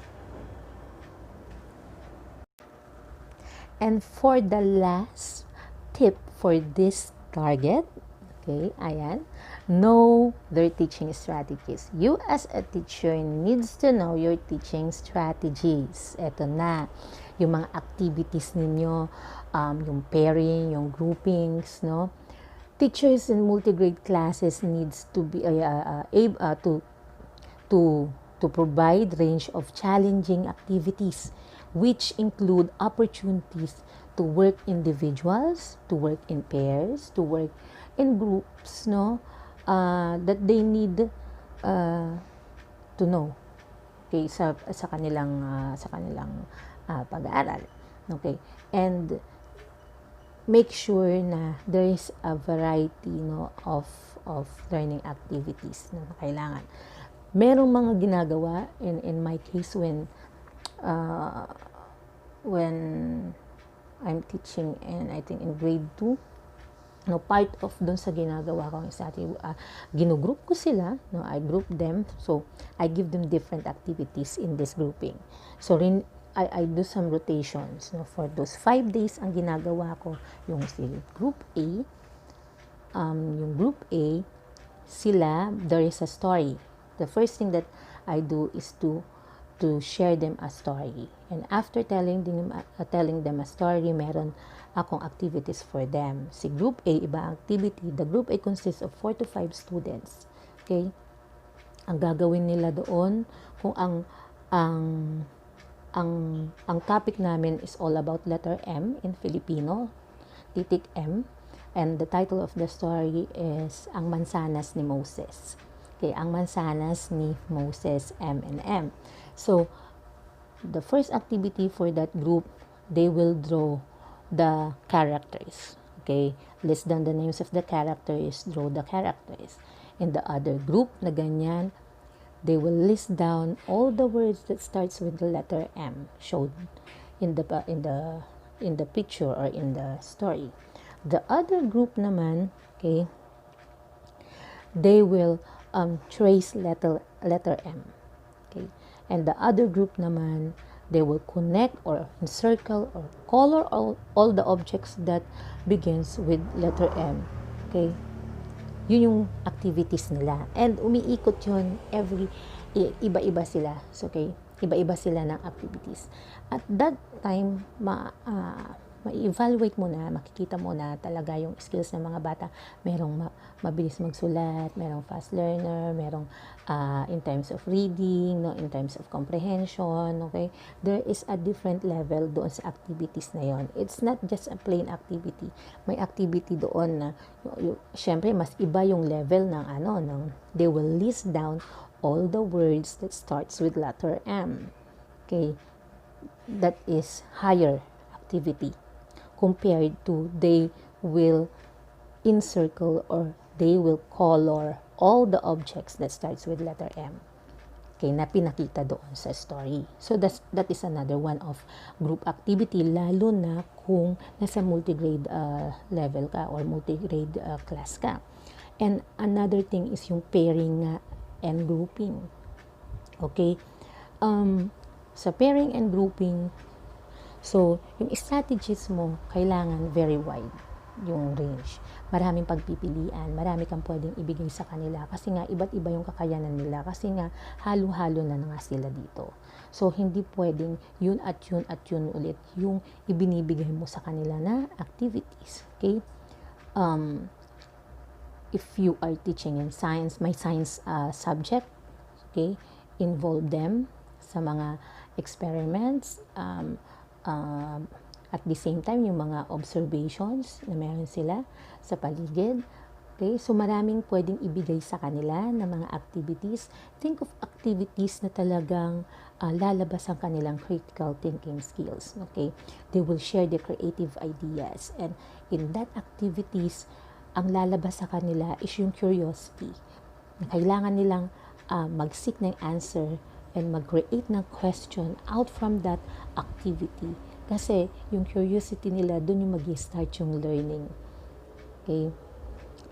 And for the last tip for this target, okay, ayan, know their teaching strategies. You as a teacher needs to know your teaching strategies. Ito na, yung mga activities ninyo, yung pairing, yung groupings, no? Teachers in multigrade classes needs to be able to provide range of challenging activities, which include opportunities to work individuals, to work in pairs, to work in groups, no? That they need to know, okay, sa kanilang pag-aaral, okay, and make sure na there is a variety, no, of learning activities na kailangan. Merong mga ginagawa in my case when I'm teaching I think in grade 2. No, part of doon sa ginagawa ko ginugroup ko sila, no, I group them, so I give them different activities in this grouping. So I do some rotations, no, for those 5 days. Ang ginagawa ko yung group A, sila, there is a story. The first thing that I do is to share them a story, and after telling them a story, meron akong activities for them. Si Group A, iba ang activity. The Group A consists of 4 to 5 students. Okay? Ang gagawin nila doon, kung ang topic namin is all about letter M in Filipino, titik M, and the title of the story is Ang Mansanas ni Moses. Okay, ang mansanas ni Moses, M and M. So, the first activity for that group, they will draw the characters. Okay, list down the names of the characters, draw the characters. In the other group na ganyan, they will list down all the words that starts with the letter M showed in the picture or in the story. The other group naman, okay, they will trace letter M. Okay, and the other group naman, they will connect or encircle or color all the objects that begins with letter M. Okay? Yun yung activities nila. And umiikot yun iba-iba sila. So, okay? Iba-iba sila ng activities. At that time, ma-evaluate mo na, makikita mo na talaga yung skills ng mga bata. Merong mabilis magsulat, merong fast learner, merong in terms of reading, no, in terms of comprehension, okay? There is a different level doon sa activities na yon. It's not just a plain activity. May activity doon na, syempre, mas iba yung level ng they will list down all the words that starts with letter M. Okay? That is higher activity compared to they will encircle or they will color all the objects that starts with letter M. Okay, na pinakita doon sa story. So that is another one of group activity, lalo na kung nasa multigrade level ka or multigrade class ka. And another thing is yung pairing and grouping. Okay? Sa pairing and grouping, so yung strategies mo, kailangan very wide yung range. Maraming pagpipilian, marami kang pwedeng ibigay sa kanila kasi nga iba't iba yung kakayanan nila kasi nga halo-halo na nga sila dito. So hindi pwedeng yun at yun ulit yung ibinibigay mo sa kanila na activities. Okay? If you are teaching in science, my science subject, okay, involve them sa mga experiments, at the same time, yung mga observations na meron sila sa paligid. Okay? So, maraming pwedeng ibigay sa kanila na mga activities. Think of activities na talagang lalabas ang kanilang critical thinking skills. Okay? They will share their creative ideas. And in that activities, ang lalabas sa kanila is yung curiosity. Na kailangan nilang mag-seek ng answer and mag-create ng question out from that activity. Kasi yung curiosity nila, doon yung mag-start yung learning. Okay?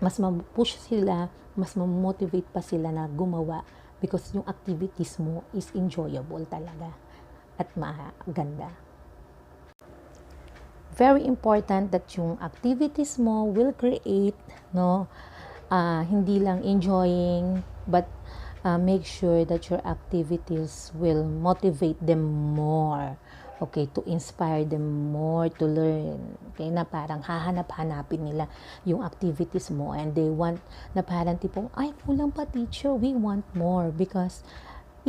Mas ma-push sila, mas ma-motivate pa sila na gumawa because yung activities mo is enjoyable talaga at maganda. Very important that yung activities mo will create, hindi lang enjoying, but make sure that your activities will motivate them more. Okay, to inspire them more to learn. Okay, na parang hahanap-hanapin nila yung activities mo and they want, na parang tipong, ay, kulang pa teacher, we want more. Because,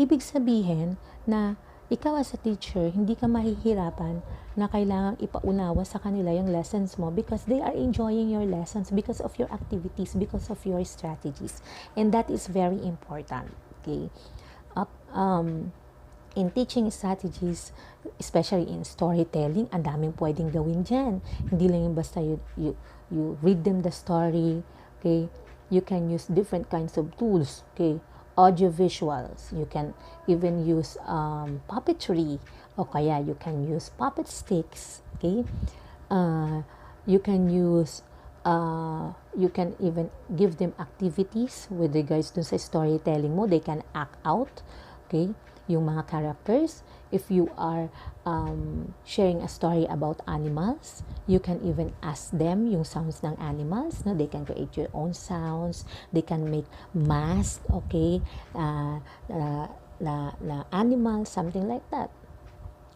ibig sabihin na ikaw as a teacher, hindi ka mahihirapan na kailangang ipaunawa sa kanila yung lessons mo because they are enjoying your lessons because of your activities, because of your strategies. And that is very important. Okay? In teaching strategies, especially in storytelling, ang daming pwedeng gawin dyan. Hindi lang yung basta you read them the story, okay? You can use different kinds of tools, okay? Audio visuals, you can even use puppetry, o kaya you can use puppet sticks, okay? You can use, you can even give them activities with regards to sa storytelling mo. They can act out, okay? Yung mga characters, if you are sharing a story about animals, you can even ask them yung sounds ng animals, no? They can create your own sounds, they can make masks, okay, na animals, something like that.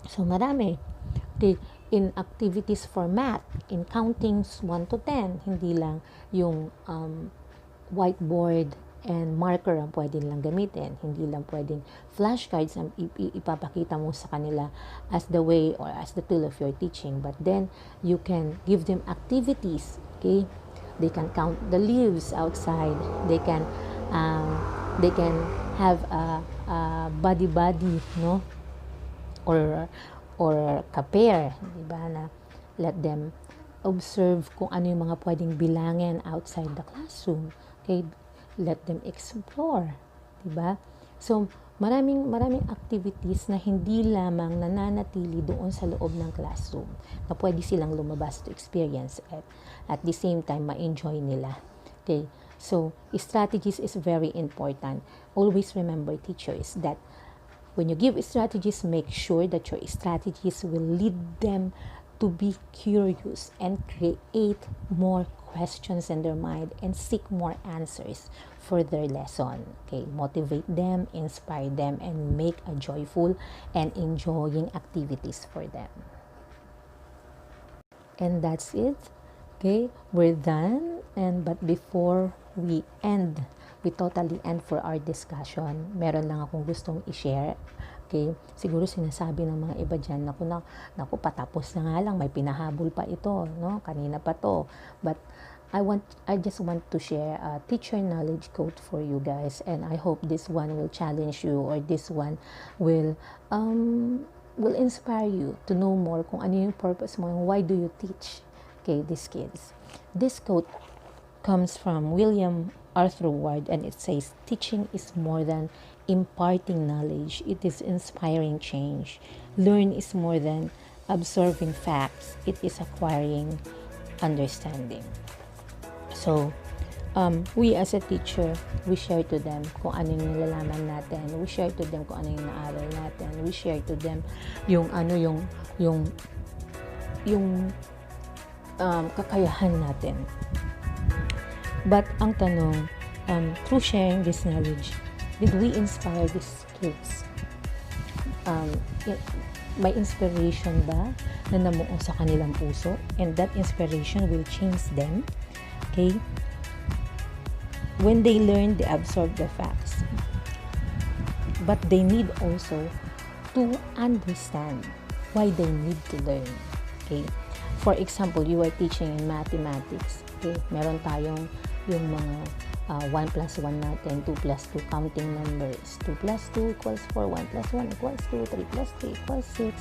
So, marami. Okay, in activities for math, in countings 1 to 10, hindi lang yung whiteboard and marker ang pwede lang gamitin. Hindi lang pwedeng flashcards ang ipapakita mo sa kanila as the way or as the tool of your teaching. But then, you can give them activities. Okay? They can count the leaves outside. They can have a buddy-buddy, no? Or ka-pair, diba? Na let them observe kung ano yung mga pwedeng bilangin outside the classroom. Okay? Let them explore, diba? So, maraming activities na hindi lamang nananatili doon sa loob ng classroom na pwede silang lumabas to experience it. At the same time, ma-enjoy nila. Okay? So, strategies is very important. Always remember, teachers, that when you give strategies, make sure that your strategies will lead them to be curious and create more questions in their mind and seek more answers for their lesson. Okay, motivate them, inspire them, and make a joyful and enjoying activities for them. And that's it. Okay, we're done. But before we totally end for our discussion, meron lang akong gustong i-share. Okay, siguro sinasabi ng mga iba dyan, naku, patapos na nga lang, may pinahabol pa ito, no? Kanina pa to. But I just want to share a teacher knowledge quote for you guys, and I hope this one will challenge you, or this one will inspire you to know more kung ano yung purpose mo and why do you teach, okay, these kids. This quote comes from William Arthur Ward, and it says, teaching is more than imparting knowledge. It is inspiring change. Learn is more than absorbing facts. It is acquiring understanding. So, we as a teacher, we share to them kung ano yung nalalaman natin. We share to them kung ano yung naaral natin. We share to them yung kakayahan natin. But ang tanong, through sharing this knowledge, did we inspire these kids? May inspiration ba na namuo sa kanilang puso? And that inspiration will change them. Okay? When they learn, they absorb the facts. But they need also to understand why they need to learn. Okay? For example, you are teaching in mathematics. Okay? Meron tayong yung mga 1 plus 1 natin, 2 plus 2 counting numbers. 2 plus 2 equals 4, 1 plus 1 equals 2, 3 plus 3 equals 6,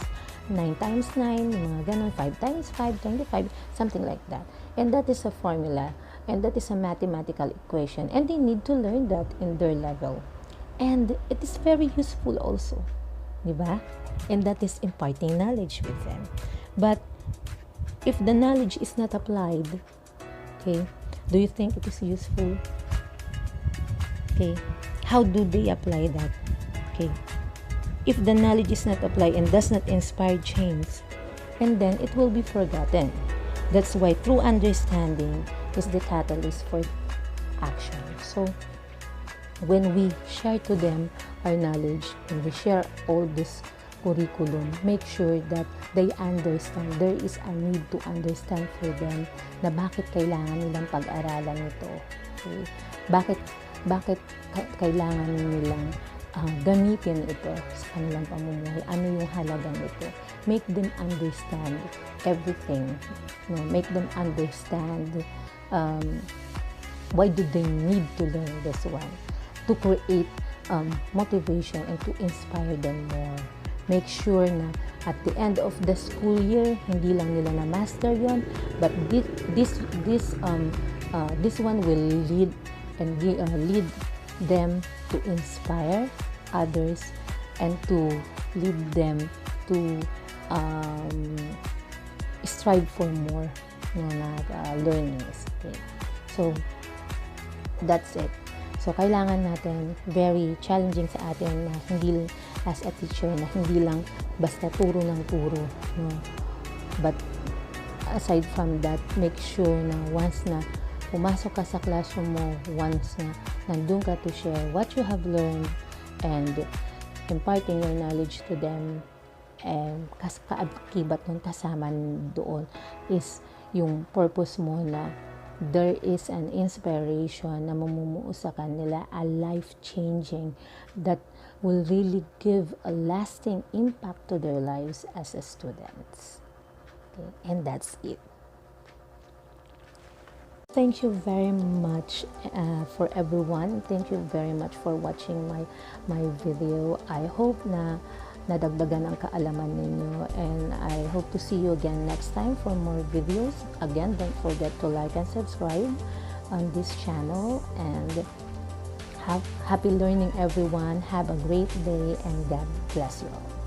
9 times 9, mga ganun, 5 times 5, 25, something like that. And that is a formula, and that is a mathematical equation, and they need to learn that in their level. And it is very useful also, di ba? And that is imparting knowledge with them. But if the knowledge is not applied, okay, do you think it is useful? Okay, how do they apply that? Okay, if the knowledge is not applied and does not inspire change, and then it will be forgotten. That's why true understanding is the catalyst for action. So when we share to them our knowledge, when we share all this curriculum, make sure that they understand. There is a need to understand for them na bakit kailangan nilang pag-aralan ito. Okay? Bakit kailangan nilang gamitin ito sa kanilang pamumuhay? Ano yung halagang ito? Make them understand everything. Make them understand why do they need to learn this one? To create motivation and to inspire them more. Make sure na at the end of the school year, hindi lang nila na-master yon, but this one will lead and lead them to inspire others and to lead them to strive for more learnings. Okay? So, that's it. So, kailangan natin, very challenging sa atin na hindi, as a teacher, na hindi lang basta turo ng turo. No? But, aside from that, make sure na once na pumasok ka sa classroom mo, once na nandun ka to share what you have learned and imparting your knowledge to them, and kaakibat nun kasama doon is yung purpose mo na there is an inspiration na mamumuo sa kanila, a life-changing that will really give a lasting impact to their lives as a students. Okay? And that's it. Thank you very much for everyone. Thank you very much for watching my video. I hope na nadagdagan ang kaalaman ninyo, and I hope to see you again next time for more videos. Again, don't forget to like and subscribe on this channel, and happy learning everyone. Have a great day, and God bless you all.